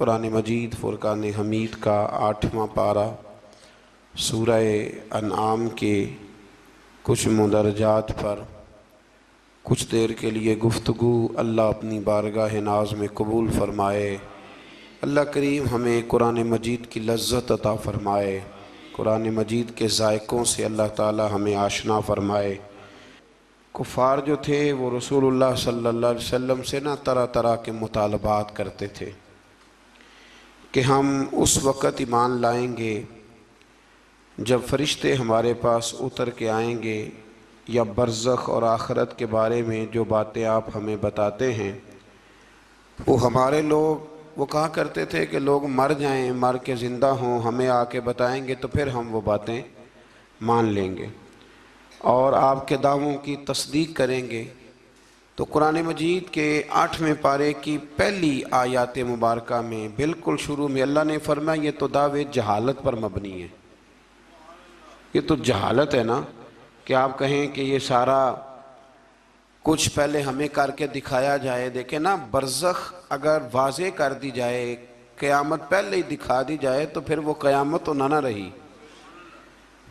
قرآن مجید فرقان حمید کا 8واں پارہ سورہ انعام کے کچھ مندرجات پر کچھ دیر کے لیے گفتگو اللہ اپنی بارگاہ ناز میں قبول فرمائے۔ اللہ کریم ہمیں قرآن مجید کی لذت عطا فرمائے، قرآن مجید کے ذائقوں سے اللہ تعالی ہمیں آشنا فرمائے۔ کفار جو تھے وہ رسول اللہ صلی اللہ علیہ وسلم سے طرح طرح کے مطالبات کرتے تھے کہ ہم اس وقت ایمان لائیں گے جب فرشتے ہمارے پاس اتر کے آئیں گے، یا برزخ اور آخرت کے بارے میں جو باتیں آپ ہمیں بتاتے ہیں وہ ہمارے لوگ وہ کہا کرتے تھے کہ لوگ مر جائیں، مر کے زندہ ہوں، ہمیں آ کے بتائیں گے تو پھر ہم وہ باتیں مان لیں گے اور آپ کے دعووں کی تصدیق کریں گے۔ تو قرآن مجید کے 8ویں پارے کی پہلی آیات مبارکہ میں بالکل شروع میں اللہ نے فرمایا یہ تو دعوے جہالت پر مبنی ہے۔ یہ تو جہالت ہے نا کہ آپ کہیں کہ یہ سارا کچھ پہلے ہمیں کر کے دکھایا جائے۔ دیکھیں نا، برزخ اگر واضح کر دی جائے، قیامت پہلے ہی دکھا دی جائے تو پھر وہ قیامت تو نہ رہی۔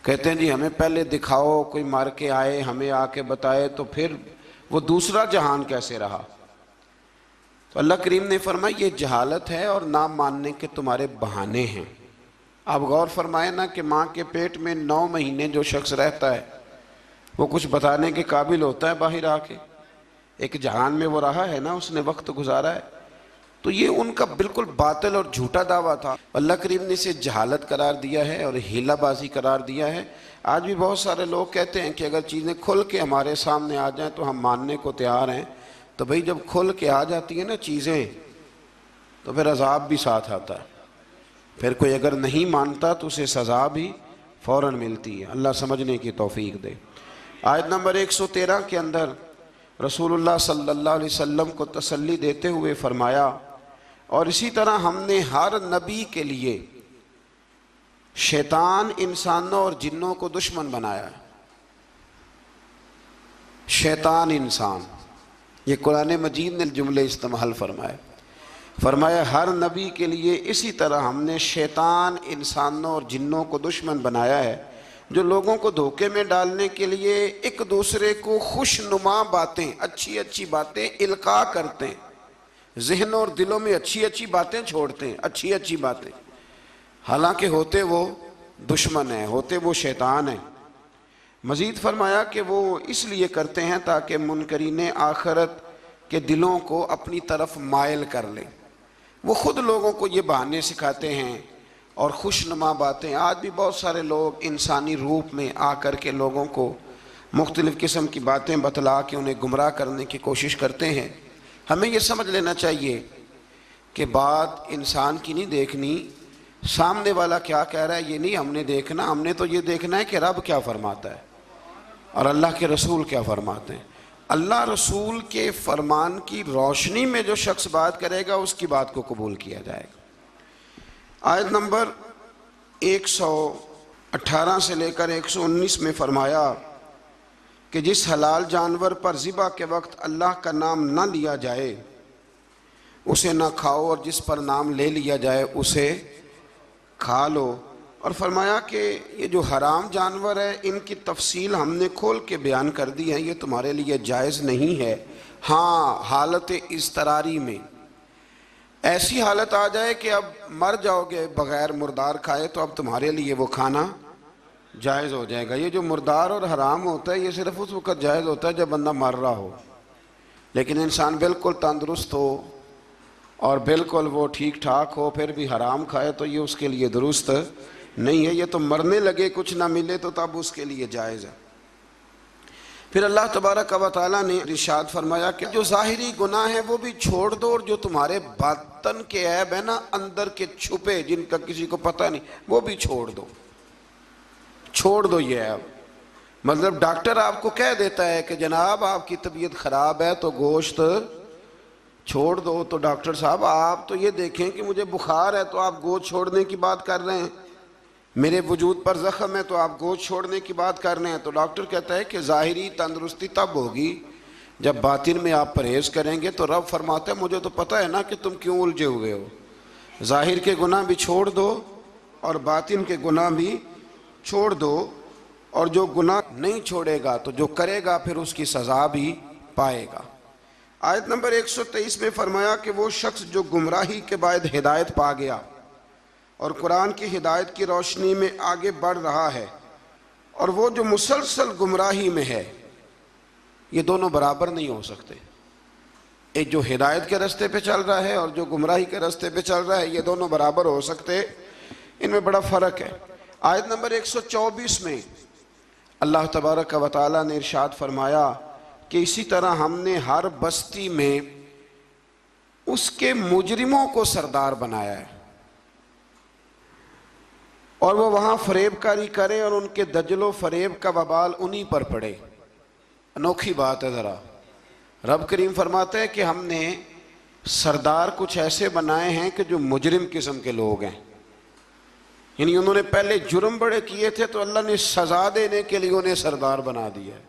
کہتے ہیں جی ہمیں پہلے دکھاؤ، کوئی مار کے آئے ہمیں آ کے بتائے تو پھر وہ دوسرا جہان کیسے رہا؟ تو اللہ کریم نے فرمایا یہ جہالت ہے اور نہ ماننے کے تمہارے بہانے ہیں۔ آپ غور فرمائیں نا کہ ماں کے پیٹ میں 9 مہینے جو شخص رہتا ہے وہ کچھ بتانے کے قابل ہوتا ہے باہر آ کے؟ ایک جہان میں وہ رہا ہے نا، اس نے وقت گزارا ہے۔ تو یہ ان کا بالکل باطل اور جھوٹا دعویٰ تھا۔ اللہ کریم نے اسے جہالت قرار دیا ہے اور ہیلہ بازی قرار دیا ہے۔ آج بھی بہت سارے لوگ کہتے ہیں کہ اگر چیزیں کھل کے ہمارے سامنے آ جائیں تو ہم ماننے کو تیار ہیں۔ تو بھئی جب کھل کے آ جاتی ہیں نا چیزیں تو پھر عذاب بھی ساتھ آتا ہے، پھر کوئی اگر نہیں مانتا تو اسے سزا بھی فوراً ملتی ہے۔ اللہ سمجھنے کی توفیق دے۔ آیت نمبر 113 کے اندر رسول اللہ صلی اللہ علیہ وسلم کو تسلی دیتے ہوئے فرمایا، اور اسی طرح ہم نے ہر نبی کے لیے شیطان انسانوں اور جنوں کو دشمن بنایا ہے۔ شیطان انسان، یہ قرآن مجید نے جملے استعمال فرمایا ہر نبی کے لیے اسی طرح ہم نے شیطان انسانوں اور جنوں کو دشمن بنایا ہے، جو لوگوں کو دھوکے میں ڈالنے کے لیے ایک دوسرے کو خوشنما باتیں، اچھی اچھی باتیں القاء کرتے ہیں، ذہنوں اور دلوں میں اچھی اچھی باتیں چھوڑتے ہیں، اچھی اچھی باتیں، حالانکہ ہوتے وہ دشمن ہیں، ہوتے وہ شیطان ہیں۔ مزید فرمایا کہ وہ اس لیے کرتے ہیں تاکہ منکرین آخرت کے دلوں کو اپنی طرف مائل کر لیں۔ وہ خود لوگوں کو یہ بہانے سکھاتے ہیں اور خوشنما باتیں۔ آج بھی بہت سارے لوگ انسانی روپ میں آ کر کے لوگوں کو مختلف قسم کی باتیں بتلا کے انہیں گمراہ کرنے کی کوشش کرتے ہیں۔ ہمیں یہ سمجھ لینا چاہیے کہ بات انسان کی نہیں دیکھنی، سامنے والا کیا کہہ رہا ہے یہ نہیں ہم نے دیکھنا، ہم نے تو یہ دیکھنا ہے کہ رب کیا فرماتا ہے اور اللہ کے رسول کیا فرماتے ہیں۔ اللہ رسول کے فرمان کی روشنی میں جو شخص بات کرے گا اس کی بات کو قبول کیا جائے گا۔ آیت نمبر 118 سے لے کر 119 میں فرمایا کہ جس حلال جانور پر ذبح کے وقت اللہ کا نام نہ لیا جائے اسے نہ کھاؤ، اور جس پر نام لے لیا جائے اسے کھا لو۔ اور فرمایا کہ یہ جو حرام جانور ہے ان کی تفصیل ہم نے کھول کے بیان کر دی ہے، یہ تمہارے لیے جائز نہیں ہے۔ ہاں، حالت اضطراری میں ایسی حالت آ جائے کہ اب مر جاؤ گے بغیر مردار کھائے تو اب تمہارے لیے وہ کھانا جائز ہو جائے گا۔ یہ جو مردار اور حرام ہوتا ہے یہ صرف اس وقت جائز ہوتا ہے جب بندہ مر رہا ہو، لیکن انسان بالکل تندرست ہو اور بالکل وہ ٹھیک ٹھاک ہو پھر بھی حرام کھائے تو یہ اس کے لیے درست نہیں ہے۔ یہ تو مرنے لگے کچھ نہ ملے تو تب اس کے لیے جائز ہے۔ پھر اللہ تبارک و تعالیٰ نے ارشاد فرمایا کہ جو ظاہری گناہ ہیں وہ بھی چھوڑ دو، اور جو تمہارے باطن کے عیب ہیں نا، اندر کے چھپے جن کا کسی کو پتہ نہیں، وہ بھی چھوڑ دو۔ چھوڑ دو یہ عیب، مطلب ڈاکٹر آپ کو کہہ دیتا ہے کہ جناب آپ کی طبیعت خراب ہے تو گوشت چھوڑ دو، تو ڈاکٹر صاحب آپ تو یہ دیکھیں کہ مجھے بخار ہے تو آپ گوشت چھوڑنے کی بات کر رہے ہیں، میرے وجود پر زخم ہے تو آپ گوشت چھوڑنے کی بات کر رہے ہیں۔ تو ڈاکٹر کہتا ہے کہ ظاہری تندرستی تب ہوگی جب باطن میں آپ پرہیز کریں گے۔ تو رب فرماتا ہے مجھے تو پتہ ہے نا کہ تم کیوں الجھے ہوئے ہو، ظاہر کے گناہ بھی چھوڑ دو اور باطن کے گناہ بھی چھوڑ دو، اور جو گناہ نہیں چھوڑے گا تو جو کرے گا پھر اس کی سزا بھی پائے گا۔ آیت نمبر 123 میں فرمایا کہ وہ شخص جو گمراہی کے بعد ہدایت پا گیا اور قرآن کی ہدایت کی روشنی میں آگے بڑھ رہا ہے، اور وہ جو مسلسل گمراہی میں ہے، یہ دونوں برابر نہیں ہو سکتے۔ ایک جو ہدایت کے راستے پہ چل رہا ہے اور جو گمراہی کے راستے پہ چل رہا ہے، یہ دونوں برابر ہو سکتے، ان میں بڑا فرق ہے۔ آیت نمبر 124 میں اللہ تبارک و تعالیٰ نے ارشاد فرمایا کہ اسی طرح ہم نے ہر بستی میں اس کے مجرموں کو سردار بنایا ہے، اور وہ وہاں فریب کاری کریں اور ان کے دجل و فریب کا وبال انہی پر پڑے۔ انوکھی بات ہے ذرا۔ رب کریم فرماتے ہیں کہ ہم نے سردار کچھ ایسے بنائے ہیں کہ جو مجرم قسم کے لوگ ہیں، یعنی انہوں نے پہلے جرم بڑے کیے تھے تو اللہ نے سزا دینے کے لیے انہیں سردار بنا دیا ہے۔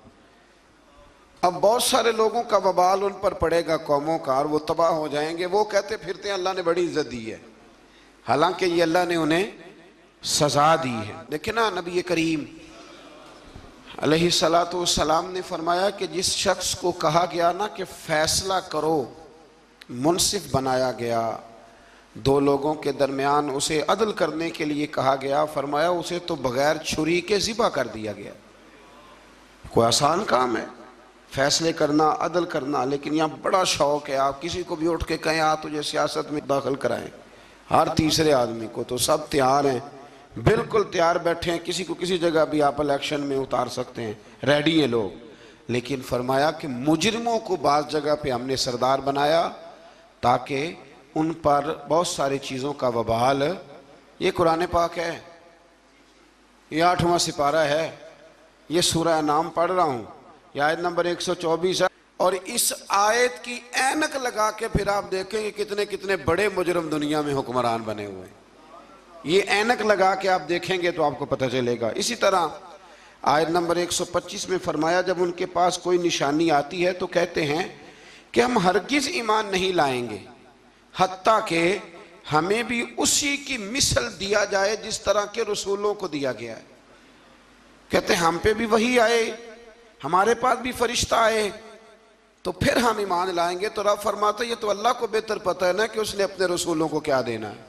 اب بہت سارے لوگوں کا وبال ان پر پڑے گا، قوموں کا، اور وہ تباہ ہو جائیں گے۔ وہ کہتے پھرتے ہیں اللہ نے بڑی عزت دی ہے، حالانکہ یہ اللہ نے انہیں سزا دی ہے۔ دیکھیں نا، نبی کریم علیہ السلام نے فرمایا کہ جس شخص کو کہا گیا نا کہ فیصلہ کرو، منصف بنایا گیا، دو لوگوں کے درمیان اسے عدل کرنے کے لیے کہا گیا، فرمایا اسے تو بغیر چھری کے ذبح کر دیا گیا۔ کوئی آسان کام ہے فیصلے کرنا، عدل کرنا، لیکن یہاں بڑا شوق ہے، آپ کسی کو بھی اٹھ کے کہیں تجھے سیاست میں داخل کرائیں، ہر تیسرے آدمی کو، تو سب تیار ہیں، بالکل تیار بیٹھے ہیں، کسی کو کسی جگہ بھی آپ الیکشن میں اتار سکتے ہیں، ریڈی ہیں لوگ۔ لیکن فرمایا کہ مجرموں کو بعض جگہ پہ ہم نے سردار بنایا تاکہ ان پر بہت ساری چیزوں کا وبال۔ یہ قرآن پاک ہے، یہ 8واں سپارہ ہے، یہ سورہ انعام پڑھ رہا ہوں، یہ آیت نمبر 124 ہے، اور اس آیت کی اینک لگا کے پھر آپ دیکھیں کہ کتنے کتنے بڑے مجرم دنیا میں حکمران بنے ہوئے ہیں۔ یہ اینک لگا کے آپ دیکھیں گے تو آپ کو پتہ چلے گا۔ اسی طرح آیت نمبر 125 میں فرمایا جب ان کے پاس کوئی نشانی آتی ہے تو کہتے ہیں کہ ہم ہرگز ایمان نہیں لائیں گے حتیٰ کہ ہمیں بھی اسی کی مثل دیا جائے جس طرح کے رسولوں کو دیا گیا ہے۔ کہتے ہیں ہم پہ بھی وحی آئے، ہمارے پاس بھی فرشتہ آئے تو پھر ہم ایمان لائیں گے۔ تو رب فرماتا ہے یہ تو اللہ کو بہتر پتہ ہے نا کہ اس نے اپنے رسولوں کو کیا دینا ہے۔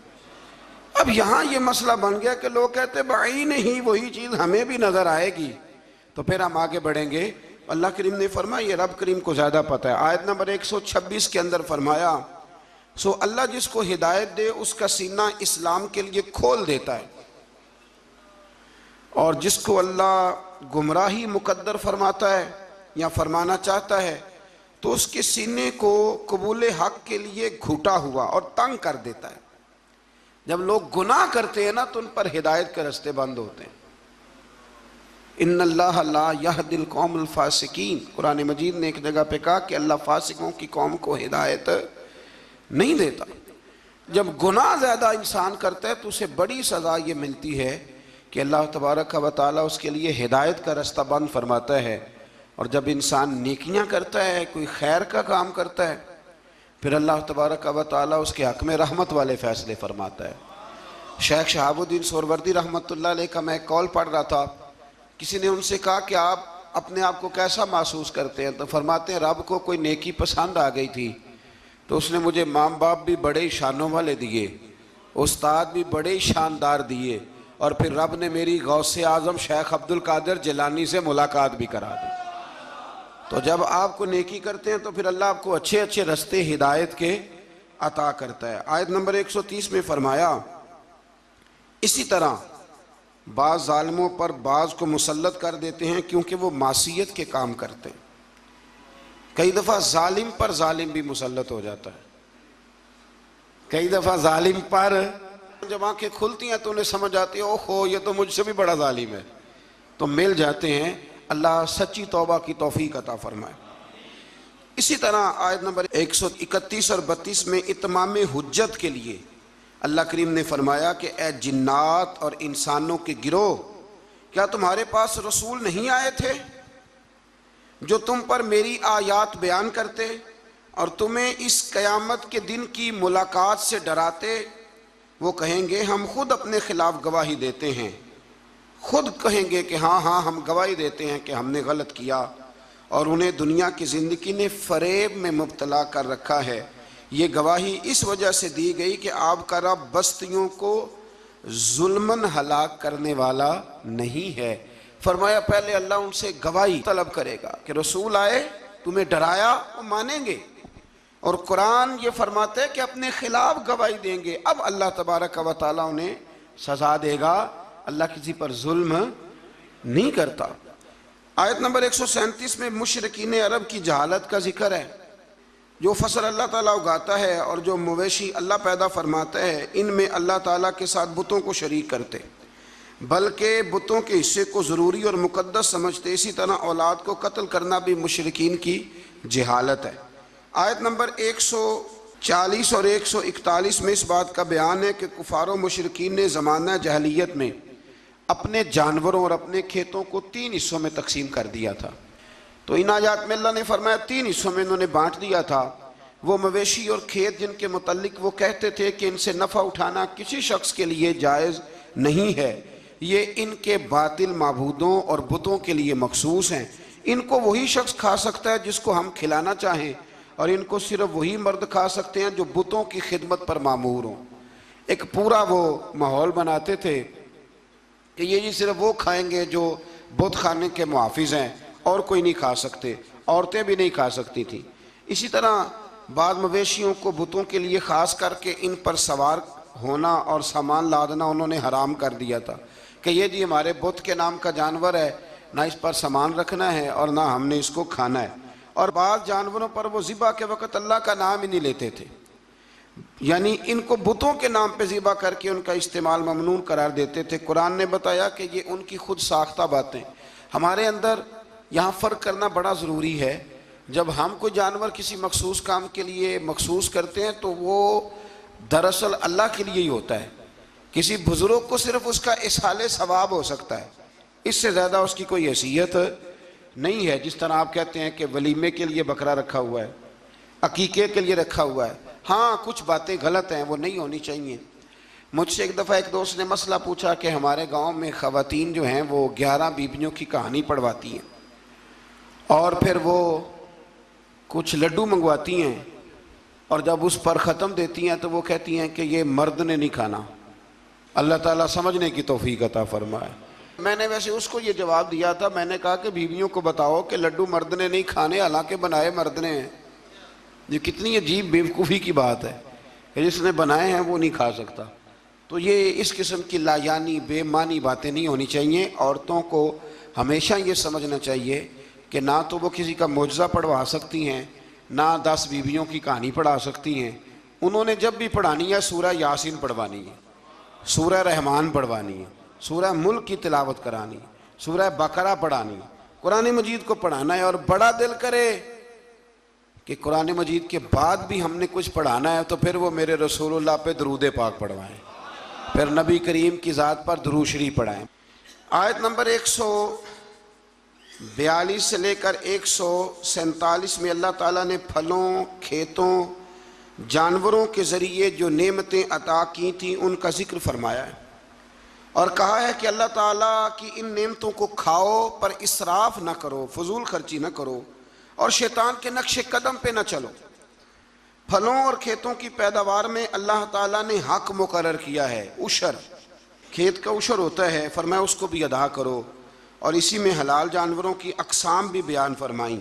اب یہاں یہ مسئلہ بن گیا کہ لوگ کہتے ہیں بعین ہی وہی چیز ہمیں بھی نظر آئے گی تو پھر ہم آگے بڑھیں گے۔ اللہ کریم نے فرمایا یہ رب کریم کو زیادہ پتہ ہے۔ آیت نمبر 126 کے اندر فرمایا سو اللہ جس کو ہدایت دے اس کا سینہ اسلام کے لیے کھول دیتا ہے، اور جس کو اللہ گمراہی مقدر فرماتا ہے یا فرمانا چاہتا ہے تو اس کے سینے کو قبول حق کے لیے گھٹا ہوا اور تنگ کر دیتا ہے۔ جب لوگ گناہ کرتے ہیں نا تو ان پر ہدایت کے راستے بند ہوتے ہیں۔ ان اللہ لا یہدی القوم الفاسقین، قرآن مجید نے ایک جگہ پہ کہا کہ اللہ فاسقوں کی قوم کو ہدایت نہیں دیتا۔ جب گناہ زیادہ انسان کرتا ہے تو اسے بڑی سزا یہ ملتی ہے کہ اللہ تبارک و تعالیٰ اس کے لیے ہدایت کا راستہ بند فرماتا ہے، اور جب انسان نیکیاں کرتا ہے، کوئی خیر کا کام کرتا ہے، پھر اللہ تبارک و تعالیٰ اس کے حق میں رحمت والے فیصلے فرماتا ہے۔ شیخ شہاب الدین سہروردی رحمۃ اللہ علیہ کا میں ایک کال پڑھ رہا تھا، کسی نے ان سے کہا کہ آپ اپنے آپ کو کیسا محسوس کرتے ہیں؟ تو فرماتے ہیں رب کو کوئی نیکی پسند آ گئی تھی تو اس نے مجھے ماں باپ بھی بڑے شانوں والے دیے، استاد بھی بڑے شاندار دیے، اور پھر رب نے میری غوث اعظم شیخ عبد القادر جیلانی سے ملاقات بھی کرا دی۔ تو جب آپ کو نیکی کرتے ہیں تو پھر اللہ آپ کو اچھے اچھے رستے ہدایت کے عطا کرتا ہے۔ آیت نمبر 130 میں فرمایا اسی طرح بعض ظالموں پر بعض کو مسلط کر دیتے ہیں کیونکہ وہ معصیت کے کام کرتے ہیں۔ کئی دفعہ ظالم پر ظالم بھی مسلط ہو جاتا ہے، کئی دفعہ ظالم پر جب آنکھیں کھلتی ہیں تو انہیں سمجھ آتی ہے اوہو یہ تو مجھ سے بھی بڑا ظالم ہے، تو مل جاتے ہیں۔ اللہ سچی توبہ کی توفیق عطا فرمائے۔ اسی طرح آیت نمبر 131 اور 32 میں اتمام حجت کے لیے اللہ کریم نے فرمایا کہ اے جنات اور انسانوں کے گروہ، کیا تمہارے پاس رسول نہیں آئے تھے جو تم پر میری آیات بیان کرتے اور تمہیں اس قیامت کے دن کی ملاقات سے ڈراتے وہ کہیں گے ہم خود اپنے خلاف گواہی دیتے ہیں، خود کہیں گے کہ ہاں ہاں ہم گواہی دیتے ہیں کہ ہم نے غلط کیا، اور انہیں دنیا کی زندگی نے فریب میں مبتلا کر رکھا ہے۔ یہ گواہی اس وجہ سے دی گئی کہ آپ کا رب بستیوں کو ظلماً ہلاک کرنے والا نہیں ہے۔ فرمایا پہلے اللہ ان سے گواہی طلب کرے گا کہ رسول آئے، تمہیں ڈرایا، وہ مانیں گے، اور قرآن یہ فرماتا ہے کہ اپنے خلاف گواہی دیں گے۔ اب اللہ تبارک و تعالیٰ انہیں سزا دے گا، اللہ کسی پر ظلم نہیں کرتا۔ آیت نمبر 137 میں مشرکین عرب کی جہالت کا ذکر ہے۔ جو فصل اللہ تعالیٰ اگاتا ہے اور جو مویشی اللہ پیدا فرماتا ہے، ان میں اللہ تعالیٰ کے ساتھ بتوں کو شریک کرتے، بلکہ بتوں کے حصے کو ضروری اور مقدس سمجھتے۔ اسی طرح اولاد کو قتل کرنا بھی مشرکین کی جہالت ہے۔ آیت نمبر 140 اور 141 میں اس بات کا بیان ہے کہ کفار و مشرکین نے زمانہ جاہلیت میں اپنے جانوروں اور اپنے کھیتوں کو 3 حصوں میں تقسیم کر دیا تھا۔ تو ان آیات میں اللہ نے فرمایا 3 حصوں میں انہوں نے بانٹ دیا تھا۔ وہ مویشی اور کھیت جن کے متعلق وہ کہتے تھے کہ ان سے نفع اٹھانا کسی شخص کے لیے جائز نہیں ہے، یہ ان کے باطل معبودوں اور بتوں کے لیے مخصوص ہیں، ان کو وہی شخص کھا سکتا ہے جس کو ہم کھلانا چاہیں، اور ان کو صرف وہی مرد کھا سکتے ہیں جو بتوں کی خدمت پر مامور ہوں۔ ایک پورا وہ ماحول بناتے تھے کہ یہ جی صرف وہ کھائیں گے جو بت خانے کے محافظ ہیں، اور کوئی نہیں کھا سکتے، عورتیں بھی نہیں کھا سکتی تھیں۔ اسی طرح بعض مویشیوں کو بتوں کے لیے خاص کر کے ان پر سوار ہونا اور سامان لادنا انہوں نے حرام کر دیا تھا کہ یہ جی ہمارے بت کے نام کا جانور ہے، نہ اس پر سامان رکھنا ہے اور نہ ہم نے اس کو کھانا ہے۔ اور بعض جانوروں پر وہ ذبح کے وقت اللہ کا نام ہی نہیں لیتے تھے، یعنی ان کو بتوں کے نام پہ ذبح کر کے ان کا استعمال ممنوع قرار دیتے تھے۔ قرآن نے بتایا کہ یہ ان کی خود ساختہ باتیں۔ ہمارے اندر یہاں فرق کرنا بڑا ضروری ہے۔ جب ہم کوئی جانور کسی مخصوص کام کے لیے مخصوص کرتے ہیں تو وہ دراصل اللہ کے لیے ہی ہوتا ہے۔ کسی بزرگ کو صرف اس کا اصحال ثواب ہو سکتا ہے، اس سے زیادہ اس کی کوئی حیثیت نہیں ہے۔ جس طرح آپ کہتے ہیں کہ ولیمے کے لیے بکرا رکھا ہوا ہے، عقیقے کے لیے رکھا ہوا ہے، ہاں کچھ باتیں غلط ہیں، وہ نہیں ہونی چاہیے۔ مجھ سے ایک دفعہ ایک دوست نے مسئلہ پوچھا کہ ہمارے گاؤں میں خواتین جو ہیں وہ 11 بیبیوں کی کہانی پڑھواتی ہیں، اور پھر وہ کچھ لڈو منگواتی ہیں، اور جب اس پر ختم دیتی ہیں تو وہ کہتی ہیں کہ یہ مرد نے نہیں کھانا۔ اللہ تعالیٰ سمجھنے کی توفیق عطا فرمائے۔ میں نے ویسے اس کو یہ جواب دیا تھا، میں نے کہا کہ بیویوں کو بتاؤ کہ لڈو مرد نے نہیں کھانے، حالانکہ بنائے مرد نے ہیں۔ یہ کتنی عجیب بیوقوفی کی بات ہے کہ جس نے بنائے ہیں وہ نہیں کھا سکتا۔ تو یہ اس قسم کی لایانی بے معنی باتیں نہیں ہونی چاہیے۔ عورتوں کو ہمیشہ یہ سمجھنا چاہیے کہ نہ تو وہ کسی کا معجزہ پڑھوا سکتی ہیں، نہ 10 بیویوں کی کہانی پڑھا سکتی ہیں۔ انہوں نے جب بھی پڑھانی ہے سورہ یاسین پڑھوانی ہے، سورہ رحمان پڑھوانی ہے، سورہ ملک کی تلاوت کرانی ہے، سورہ بقرہ پڑھانی ہے، قرآن مجید کو پڑھانا ہے۔ اور بڑا دل کرے کہ قرآن مجید کے بعد بھی ہم نے کچھ پڑھانا ہے تو پھر وہ میرے رسول اللہ پہ درود پاک پڑھوائیں، پھر نبی کریم کی ذات پر درود شریف پڑھائیں۔ آیت نمبر 142 سے لے کر 147 میں اللہ تعالیٰ نے پھلوں، کھیتوں، جانوروں کے ذریعے جو نعمتیں عطا کی تھیں ان کا ذکر فرمایا ہے، اور کہا ہے کہ اللہ تعالیٰ کی ان نعمتوں کو کھاؤ پر اسراف نہ کرو، فضول خرچی نہ کرو، اور شیطان کے نقش قدم پہ نہ چلو۔ پھلوں اور کھیتوں کی پیداوار میں اللہ تعالیٰ نے حق مقرر کیا ہے، عشر، کھیت کا عشر ہوتا ہے، فرمایا اس کو بھی ادا کرو، اور اسی میں حلال جانوروں کی اقسام بھی بیان فرمائیں،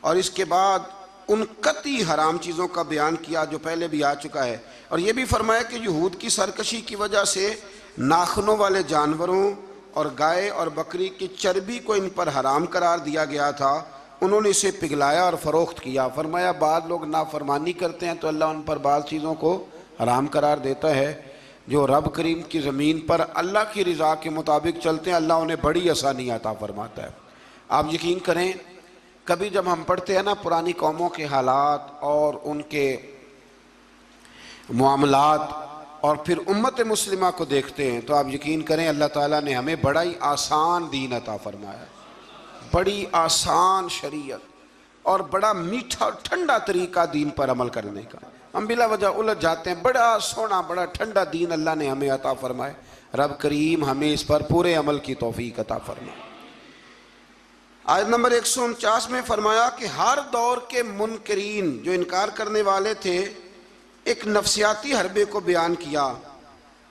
اور اس کے بعد ان قطعی حرام چیزوں کا بیان کیا جو پہلے بھی آ چکا ہے۔ اور یہ بھی فرمایا کہ یہود کی سرکشی کی وجہ سے ناخنوں والے جانوروں اور گائے اور بکری کی چربی کو ان پر حرام قرار دیا گیا تھا، انہوں نے اسے پگھلایا اور فروخت کیا۔ فرمایا بعض لوگ نافرمانی کرتے ہیں تو اللہ ان پر بعض چیزوں کو حرام قرار دیتا ہے۔ جو رب کریم کی زمین پر اللہ کی رضا کے مطابق چلتے ہیں اللہ انہیں بڑی آسانی عطا فرماتا ہے۔ آپ یقین کریں کبھی جب ہم پڑھتے ہیں نا پرانی قوموں کے حالات اور ان کے معاملات اور پھر امت مسلمہ کو دیکھتے ہیں تو آپ یقین کریں اللہ تعالیٰ نے ہمیں بڑا ہی آسان دین عطا فرمایا، بڑی آسان شریعت اور بڑا میٹھا اور ٹھنڈا طریقہ دین پر عمل کرنے کا۔ ہم بلا وجہ الجھ جاتے ہیں۔ بڑا سونا بڑا ٹھنڈا دین اللہ نے ہمیں عطا فرمائے، رب کریم ہمیں اس پر پورے عمل کی توفیق عطا فرمائے۔ آیت نمبر 149 میں فرمایا کہ ہر دور کے منکرین جو انکار کرنے والے تھے ایک نفسیاتی حربے کو بیان کیا۔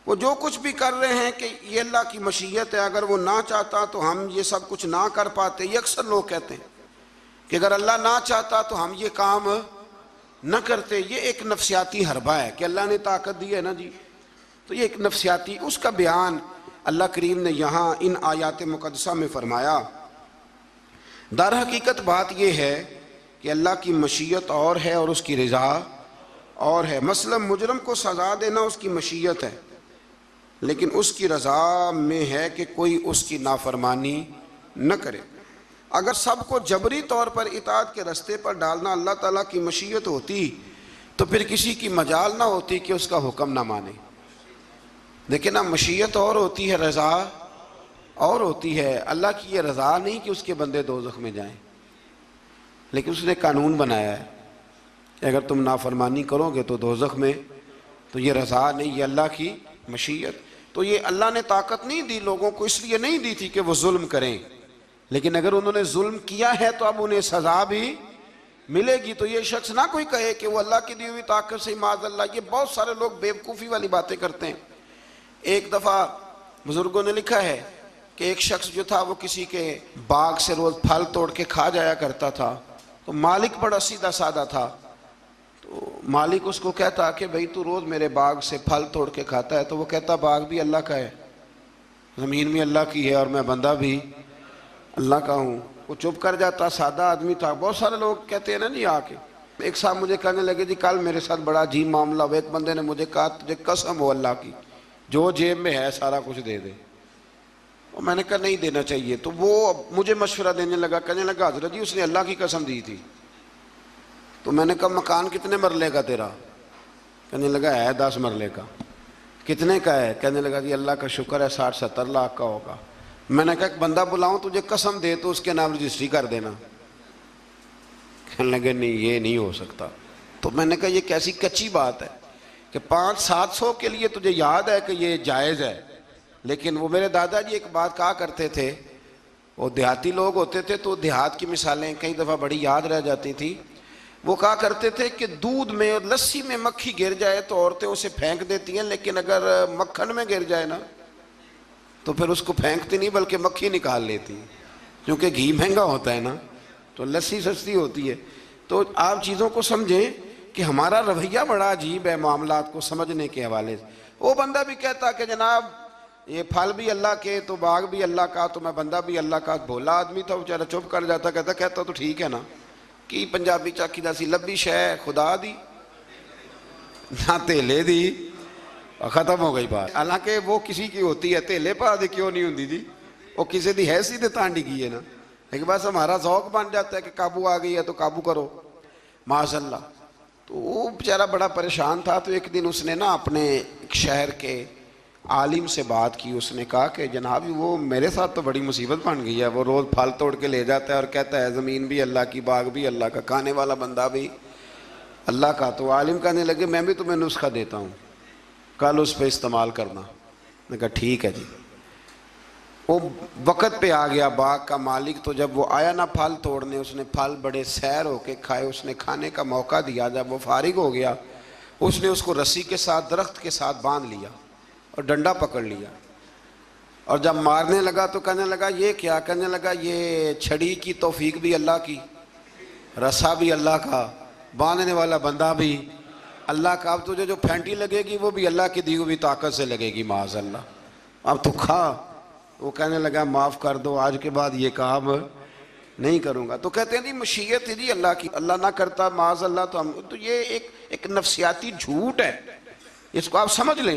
وہ جو کچھ بھی کر رہے ہیں کہ یہ اللہ کی مشیت ہے، اگر وہ نہ چاہتا تو ہم یہ سب کچھ نہ کر پاتے۔ یہ اکثر لوگ کہتے ہیں کہ اگر اللہ نہ چاہتا تو ہم یہ کام نہ کرتے۔ یہ ایک نفسیاتی حربہ ہے کہ اللہ نے طاقت دی ہے نا جی، تو یہ ایک نفسیاتی، اس کا بیان اللہ کریم نے یہاں ان آیات مقدسہ میں فرمایا۔ در حقیقت بات یہ ہے کہ اللہ کی مشیت اور ہے اور اس کی رضا اور ہے۔ مثلا مجرم کو سزا دینا اس کی مشیت ہے، لیکن اس کی رضا میں ہے کہ کوئی اس کی نافرمانی نہ کرے۔ اگر سب کو جبری طور پر اطاعت کے رستے پر ڈالنا اللہ تعالیٰ کی مشیت ہوتی تو پھر کسی کی مجال نہ ہوتی کہ اس کا حکم نہ مانے۔ لیکن نا مشیت اور ہوتی ہے، رضا اور ہوتی ہے۔ اللہ کی یہ رضا نہیں کہ اس کے بندے دوزخ میں جائیں، لیکن اس نے قانون بنایا ہے کہ اگر تم نافرمانی کرو گے تو دوزخ میں، تو یہ رضا نہیں، یہ اللہ کی مشیت۔ تو یہ اللہ نے طاقت نہیں دی لوگوں کو، اس لیے نہیں دی تھی کہ وہ ظلم کریں، لیکن اگر انہوں نے ظلم کیا ہے تو اب انہیں سزا بھی ملے گی۔ تو یہ شخص نہ کوئی کہے کہ وہ اللہ کی دی ہوئی طاقت سے معاذ اللہ، یہ بہت سارے لوگ بیوقوفی والی باتیں کرتے ہیں۔ ایک دفعہ بزرگوں نے لکھا ہے کہ ایک شخص جو تھا وہ کسی کے باغ سے روز پھل توڑ کے کھا جایا کرتا تھا، تو مالک بڑا سیدھا سادہ تھا، تو مالک اس کو کہتا کہ بھئی تو روز میرے باغ سے پھل توڑ کے کھاتا ہے، تو وہ کہتا باغ بھی اللہ کا ہے، زمین بھی اللہ کی ہے، اور میں بندہ بھی اللہ کا ہوں۔ وہ چپ کر جاتا، سادہ آدمی تھا۔ بہت سارے لوگ کہتے ہیں نا جی آ کے، ایک صاحب مجھے کہنے لگے جی کل میرے ساتھ بڑا عجیب معاملہ ہوا، ایک بندے نے مجھے کہا تجھے قسم ہو اللہ کی جو جیب میں ہے سارا کچھ دے دے، اور میں نے کہا نہیں دینا چاہیے۔ تو وہ مجھے مشورہ دینے لگا، کہنے لگا حضرت جی اس نے اللہ کی قسم دی تھی۔ تو میں نے کہا مکان کتنے مرلے کا تیرا؟ کہنے لگا ہے 10 مرلے کا۔ کتنے کا ہے؟ کہنے لگا جی اللہ کا شکر ہے 60-70 لاکھ کا ہوگا۔ میں نے کہا ایک بندہ بلاؤں تجھے قسم دے تو اس کے نام رجسٹری کر دینا۔ کہنے لگے نہیں یہ نہیں ہو سکتا۔ تو میں نے کہا یہ کیسی کچی بات ہے کہ 500-700 کے لیے تجھے یاد ہے کہ یہ جائز ہے، لیکن وہ میرے دادا جی ایک بات کہا کرتے تھے، وہ دیہاتی لوگ ہوتے تھے تو دیہات کی مثالیں کئی دفعہ بڑی یاد رہ جاتی تھی۔ وہ کہا کرتے تھے کہ دودھ میں اور لسی میں مکھی گر جائے تو عورتیں اسے پھینک دیتی ہیں، لیکن اگر مکھن میں گر جائے نا تو پھر اس کو پھینکتی نہیں بلکہ مکھی نکال لیتی، کیونکہ گھی مہنگا ہوتا ہے نا، تو لسی سستی ہوتی ہے۔ تو آپ چیزوں کو سمجھیں کہ ہمارا رویہ بڑا عجیب ہے معاملات کو سمجھنے کے حوالے سے۔ وہ بندہ بھی کہتا کہ جناب یہ پھل بھی اللہ کے تو باغ بھی اللہ کا تو میں بندہ بھی اللہ کا۔ بھولا آدمی تھا بیچارہ، چپ کر جاتا، کہتا تو ٹھیک ہے نا، کی پنجابی چاکی دا سی لبی شے خدا دی نہ تیلے دی، ختم ہو گئی بات۔ حالانکہ وہ کسی کی ہوتی ہے، تیلے پا دی کیوں نہیں ہوندی جی، وہ کسی دی حیثیت تانڈی کی ہے نا، لیکن بس ہمارا ذوق بن جاتا ہے کہ قابو آ گئی ہے تو قابو کرو معاذ اللہ۔ تو وہ بیچارہ بڑا پریشان تھا، تو ایک دن اس نے نا اپنے ایک شہر کے عالم سے بات کی۔ اس نے کہا کہ جناب وہ میرے ساتھ تو بڑی مصیبت بن گئی ہے، وہ روز پھل توڑ کے لے جاتا ہے اور کہتا ہے زمین بھی اللہ کی، باغ بھی اللہ کا، کھانے والا بندہ بھی اللہ کا۔ تو عالم کہنے لگے میں بھی تمہیں نسخہ دیتا ہوں، کل اس پہ استعمال کرنا۔ میں کہا ٹھیک ہے جی۔ وہ وقت پہ آ گیا باغ کا مالک، تو جب وہ آیا نا پھل توڑنے، اس نے پھل بڑے سیر ہو کے کھائے، اس نے کھانے کا موقع دیا۔ جب وہ فارغ ہو گیا اس نے اس کو رسی کے ساتھ درخت کے ساتھ باندھ لیا اور ڈنڈا پکڑ لیا، اور جب مارنے لگا تو کہنے لگا یہ کیا؟ کہنے لگا یہ چھڑی کی توفیق بھی اللہ کی، رسا بھی اللہ کا، باندھنے والا بندہ بھی اللہ کا، اب تجھے جو پھینٹی لگے گی وہ بھی اللہ کی دی ہوئی طاقت سے لگے گی معاذ اللہ، اب تو کھا۔ وہ کہنے لگا معاف کر دو، آج کے بعد یہ کام نہیں کروں گا۔ تو کہتے ہیں جی مشیت جی اللہ کی، اللہ نہ کرتا معاذ اللہ تو ہم، تو یہ ایک نفسیاتی جھوٹ ہے، اس کو آپ سمجھ لیں،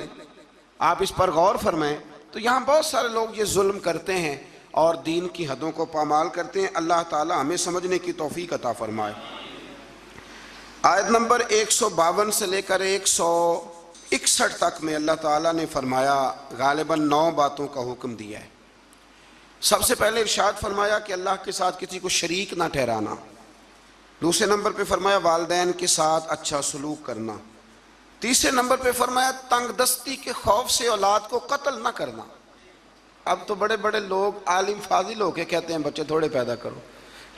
آپ اس پر غور فرمائیں۔ تو یہاں بہت سارے لوگ یہ ظلم کرتے ہیں اور دین کی حدوں کو پامال کرتے ہیں۔ اللہ تعالی ہمیں سمجھنے کی توفیق عطا فرمائے۔ آیت نمبر 152 سے لے کر 161 تک میں اللہ تعالیٰ نے فرمایا، غالباً 9 باتوں کا حکم دیا ہے۔ سب سے پہلے ارشاد فرمایا کہ اللہ کے ساتھ کسی کو شریک نہ ٹھہرانا۔ دوسرے نمبر پہ فرمایا والدین کے ساتھ اچھا سلوک کرنا۔ تیسرے نمبر پہ فرمایا تنگ دستی کے خوف سے اولاد کو قتل نہ کرنا۔ اب تو بڑے بڑے لوگ عالم فاضل ہو کے کہتے ہیں بچے تھوڑے پیدا کرو،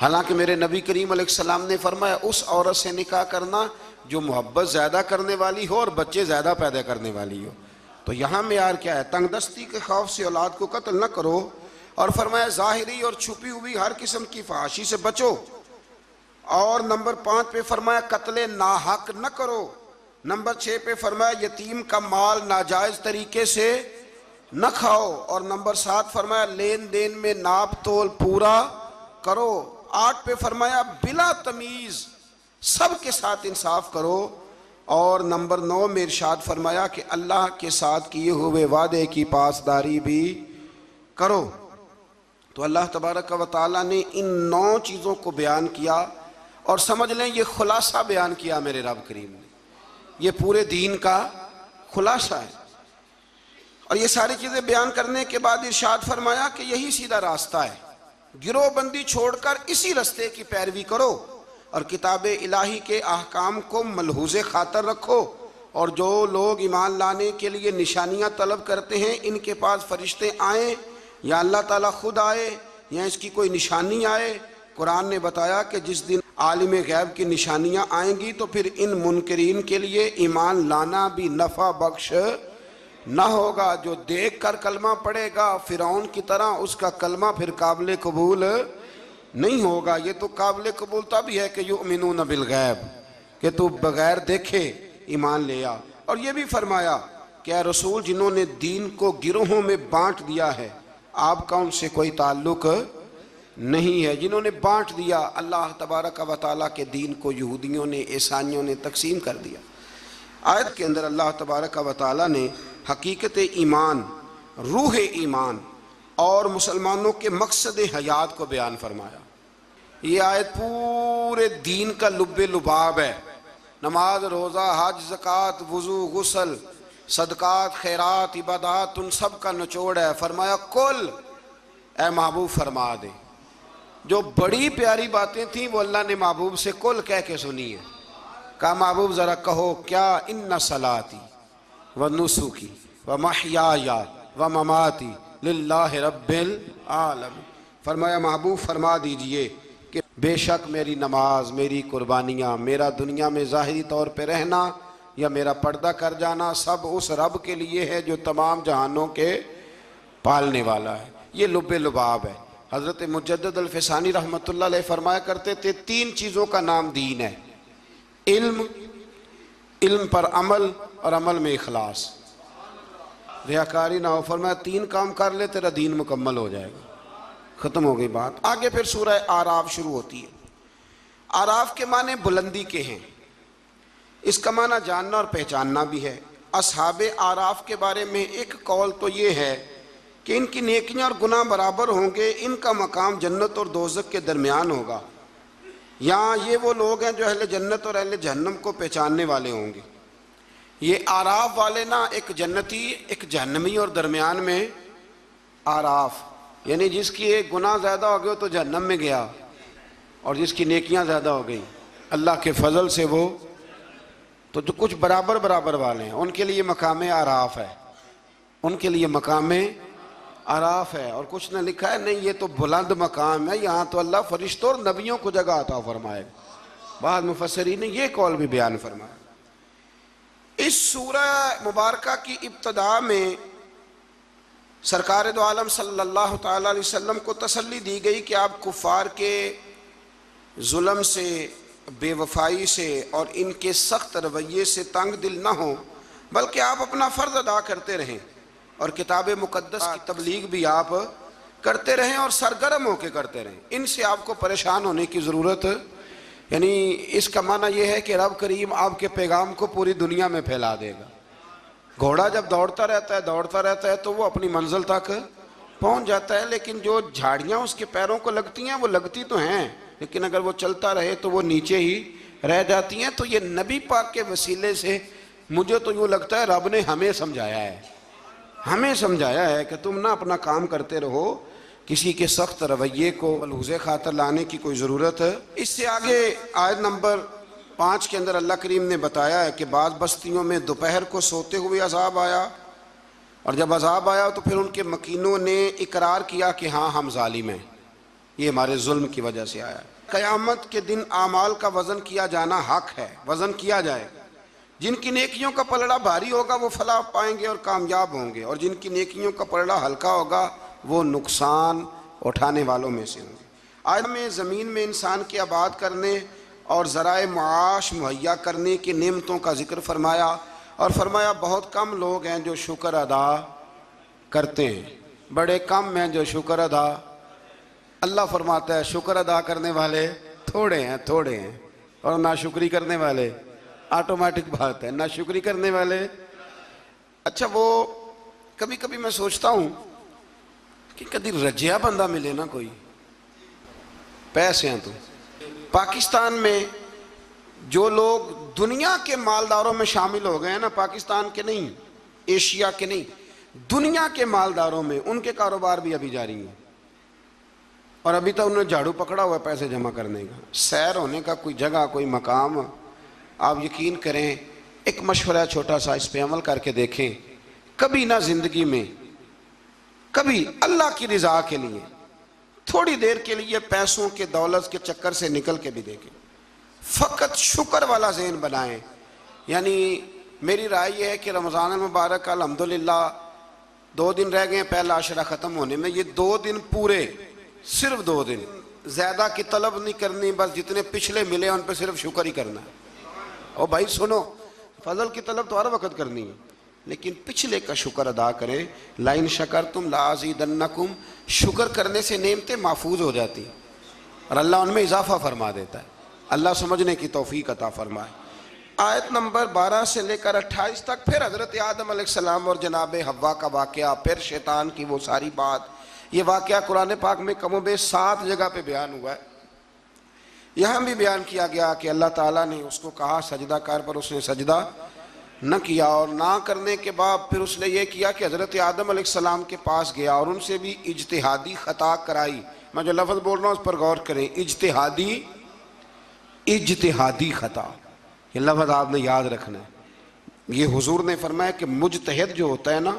حالانکہ میرے نبی کریم علیہ السلام نے فرمایا اس عورت سے نکاح کرنا جو محبت زیادہ کرنے والی ہو اور بچے زیادہ پیدا کرنے والی ہو۔ تو یہاں معیار کیا ہے؟ تنگ دستی کے خوف سے اولاد کو قتل نہ کرو، اور فرمایا ظاہری اور چھپی ہوئی ہر قسم کی فحاشی سے بچو، اور نمبر 5 پہ فرمایا قتل ناحق نہ کرو، نمبر 6 پہ فرمایا یتیم کا مال ناجائز طریقے سے نہ کھاؤ، اور نمبر 7 فرمایا لین دین میں ناپ تول پورا کرو، 8 پہ فرمایا بلا تمیز سب کے ساتھ انصاف کرو، اور نمبر 9 میں ارشاد فرمایا کہ اللہ کے ساتھ کیے ہوئے وعدے کی پاسداری بھی کرو۔ تو اللہ تبارک و تعالیٰ نے ان 9 چیزوں کو بیان کیا، اور سمجھ لیں یہ خلاصہ بیان کیا میرے رب کریم نے، یہ پورے دین کا خلاصہ ہے۔ اور یہ ساری چیزیں بیان کرنے کے بعد ارشاد فرمایا کہ یہی سیدھا راستہ ہے، گروہ بندی چھوڑ کر اسی راستے کی پیروی کرو، اور کتاب الہی کے احکام کو ملحوظ خاطر رکھو، اور جو لوگ ایمان لانے کے لیے نشانیاں طلب کرتے ہیں ان کے پاس فرشتے آئیں یا اللہ تعالیٰ خود آئے یا اس کی کوئی نشانی آئے، قرآن نے بتایا کہ جس دن عالم غیب کی نشانیاں آئیں گی تو پھر ان منکرین کے لیے ایمان لانا بھی نفع بخش نہ ہوگا۔ جو دیکھ کر کلمہ پڑھے گا فرعون کی طرح، اس کا کلمہ پھر قابل قبول نہیں ہوگا۔ یہ تو قابل قبول تب ہی ہے کہ یؤمنون بالغیب، کہ تو بغیر دیکھے ایمان لے آ۔ اور یہ بھی فرمایا کہ اے رسول جنہوں نے دین کو گروہوں میں بانٹ دیا ہے آپ کا ان سے کوئی تعلق نہیں ہے، جنہوں نے بانٹ دیا اللہ تبارک و تعالیٰ کے دین کو، یہودیوں نے عیسائیوں نے تقسیم کر دیا۔ آیت کے اندر اللہ تبارک و تعالیٰ نے حقیقت ایمان، روح ایمان اور مسلمانوں کے مقصد حیات کو بیان فرمایا۔ یہ آیت پورے دین کا لب لباب ہے، نماز، روزہ، حج، زکوٰۃ، وضو، غسل، صدقات، خیرات، عبادات، ان سب کا نچوڑ ہے۔ فرمایا کل اے محبوب فرما دے، جو بڑی پیاری باتیں تھیں وہ اللہ نے محبوب سے کل کہہ کے سنی ہے۔ کہا محبوب ذرا کہو کیا، ان صلاتی و نسکی و محیای و مماتی للہ رب العالمین۔ فرمایا محبوب فرما دیجئے کہ بے شک میری نماز، میری قربانیاں، میرا دنیا میں ظاہری طور پہ رہنا یا میرا پردہ کر جانا سب اس رب کے لیے ہے جو تمام جہانوں کے پالنے والا ہے۔ یہ لب لباب ہے۔ حضرت مجدد الفسانی رحمۃ اللہ علیہ فرمایا کرتے تھے 3 چیزوں کا نام دین ہے، علم، علم پر عمل، اور عمل میں اخلاص، ریاکاری نہ ہو۔ فرمایا 3 کام کر لے تیرا دین مکمل ہو جائے گا۔ ختم ہو گئی بات۔ آگے پھر سورہ اعراف شروع ہوتی ہے۔ اعراف کے معنی بلندی کے ہیں، اس کا معنی جاننا اور پہچاننا بھی ہے۔ اصحاب اعراف کے بارے میں ایک قول تو یہ ہے کہ ان کی نیکیاں اور گناہ برابر ہوں گے، ان کا مقام جنت اور دوزخ کے درمیان ہوگا۔ یہاں یہ وہ لوگ ہیں جو اہل جنت اور اہل جہنم کو پہچاننے والے ہوں گے۔ یہ اعراف والے نا، ایک جنتی ایک جہنمی، اور درمیان میں اعراف، یعنی جس کی ایک گناہ زیادہ ہو گئے تو جہنم میں گیا، اور جس کی نیکیاں زیادہ ہو گئی اللہ کے فضل سے وہ تو جو کچھ برابر برابر والے ہیں ان کے لیے مقام اعراف ہے، ان کے لیے مقام اعراف ہے۔ اور کچھ نے لکھا ہے نہیں یہ تو بلند مقام ہے، یہاں تو اللہ فرشتوں اور نبیوں کو جگہ عطا فرمائے۔ بعض مفسرین نے یہ قول بھی بیان فرمایا۔ اس سورہ مبارکہ کی ابتدا میں سرکار دو عالم صلی اللہ تعالیٰ علیہ وسلم کو تسلی دی گئی کہ آپ کفار کے ظلم سے، بے وفائی سے اور ان کے سخت رویے سے تنگ دل نہ ہوں، بلکہ آپ اپنا فرض ادا کرتے رہیں اور کتاب مقدس کی تبلیغ بھی آپ کرتے رہیں اور سرگرم ہو کے کرتے رہیں۔ ان سے آپ کو پریشان ہونے کی ضرورت، یعنی اس کا معنی یہ ہے کہ رب کریم آپ کے پیغام کو پوری دنیا میں پھیلا دے گا۔ گھوڑا جب دوڑتا رہتا ہے تو وہ اپنی منزل تک پہنچ جاتا ہے، لیکن جو جھاڑیاں اس کے پیروں کو لگتی ہیں وہ لگتی تو ہیں، لیکن اگر وہ چلتا رہے تو وہ نیچے ہی رہ جاتی ہیں۔ تو یہ نبی پاک کے وسیلے سے مجھے تو یوں لگتا ہے رب نے ہمیں سمجھایا ہے کہ تم نہ اپنا کام کرتے رہو، کسی کے سخت رویے کو ملحوظ خاطر لانے کی کوئی ضرورت ہے۔ اس سے آگے آیت نمبر 5 کے اندر اللہ کریم نے بتایا ہے کہ بعض بستیوں میں دوپہر کو سوتے ہوئے عذاب آیا، اور جب عذاب آیا تو پھر ان کے مکینوں نے اقرار کیا کہ ہاں ہم ظالم ہیں، یہ ہمارے ظلم کی وجہ سے آیا ہے۔ قیامت کے دن اعمال کا وزن کیا جانا حق ہے، وزن کیا جائے گا۔ جن کی نیکیوں کا پلڑا بھاری ہوگا وہ فلاح پائیں گے اور کامیاب ہوں گے، اور جن کی نیکیوں کا پلڑا ہلکا ہوگا وہ نقصان اٹھانے والوں میں سے ہوں گے۔ آج میں زمین میں انسان کے آباد کرنے اور ذرائع معاش مہیا کرنے کی نعمتوں کا ذکر فرمایا، اور فرمایا بہت کم لوگ ہیں جو شکر ادا کرتے ہیں، بڑے کم ہیں جو شکر ادا۔ اللہ فرماتا ہے شکر ادا کرنے والے تھوڑے ہیں، اور ناشکری کرنے والے، آٹومیٹک بات ہے، ناشکری کرنے والے۔ اچھا وہ کبھی کبھی میں سوچتا ہوں کہ کبھی رجیا بندہ ملے نا، کوئی پیسے ہیں تو پاکستان میں جو لوگ دنیا کے مالداروں میں شامل ہو گئے ہیں نا، پاکستان کے نہیں، ایشیا کے نہیں، دنیا کے مالداروں میں، ان کے کاروبار بھی ابھی جاری ہیں، اور ابھی تو انہوں نے جھاڑو پکڑا ہوا ہے پیسے جمع کرنے کا، سیر ہونے کا کوئی جگہ کوئی مقام۔ آپ یقین کریں، ایک مشورہ چھوٹا سا، اس پہ عمل کر کے دیکھیں، کبھی نہ زندگی میں کبھی اللہ کی رضا کے لیے تھوڑی دیر کے لیے پیسوں کے دولت کے چکر سے نکل کے بھی دیکھیں، فقط شکر والا ذہن بنائیں۔ یعنی میری رائے یہ ہے کہ رمضان المبارک الحمدللہ 2 دن رہ گئے پہلا عشرہ ختم ہونے میں، یہ 2 دن پورے، صرف 2 دن، زیادہ کی طلب نہیں کرنی، بس جتنے پچھلے ملے ان پہ صرف شکر ہی کرنا ہے۔ اور بھائی سنو، فضل کی طلب تو ہر وقت کرنی ہے، لیکن پچھلے کا شکر ادا کریں۔ لَإِن شَكَرْتُمْ لَأَزِيدَنَّكُمْ، شکر کرنے سے نعمتیں محفوظ ہو جاتی ہیں اور اللہ ان میں اضافہ فرما دیتا ہے۔ اللہ سمجھنے کی توفیق عطا فرمائے۔ آیت نمبر 12 سے لے کر 28 تک پھر حضرت آدم علیہ السلام اور جناب حوا کا واقعہ، پھر شیطان کی وہ ساری بات۔ یہ واقعہ قرآن پاک میں کم و بیش 7 جگہ پہ بیان ہوا ہے۔ یہاں بھی بیان کیا گیا کہ اللہ تعالیٰ نے اس کو کہا سجدہ کر، پر اس نے سجدہ نہ کیا، اور نہ کرنے کے بعد پھر اس نے یہ کیا کہ حضرت آدم علیہ السلام کے پاس گیا اور ان سے بھی اجتہادی خطا کرائی۔ میں جو لفظ بول رہا ہوں اس پر غور کریں، اجتہادی خطا، یہ لفظ آپ نے یاد رکھنا ہے۔ یہ حضور نے فرمایا کہ مجتہد جو ہوتا ہے نا،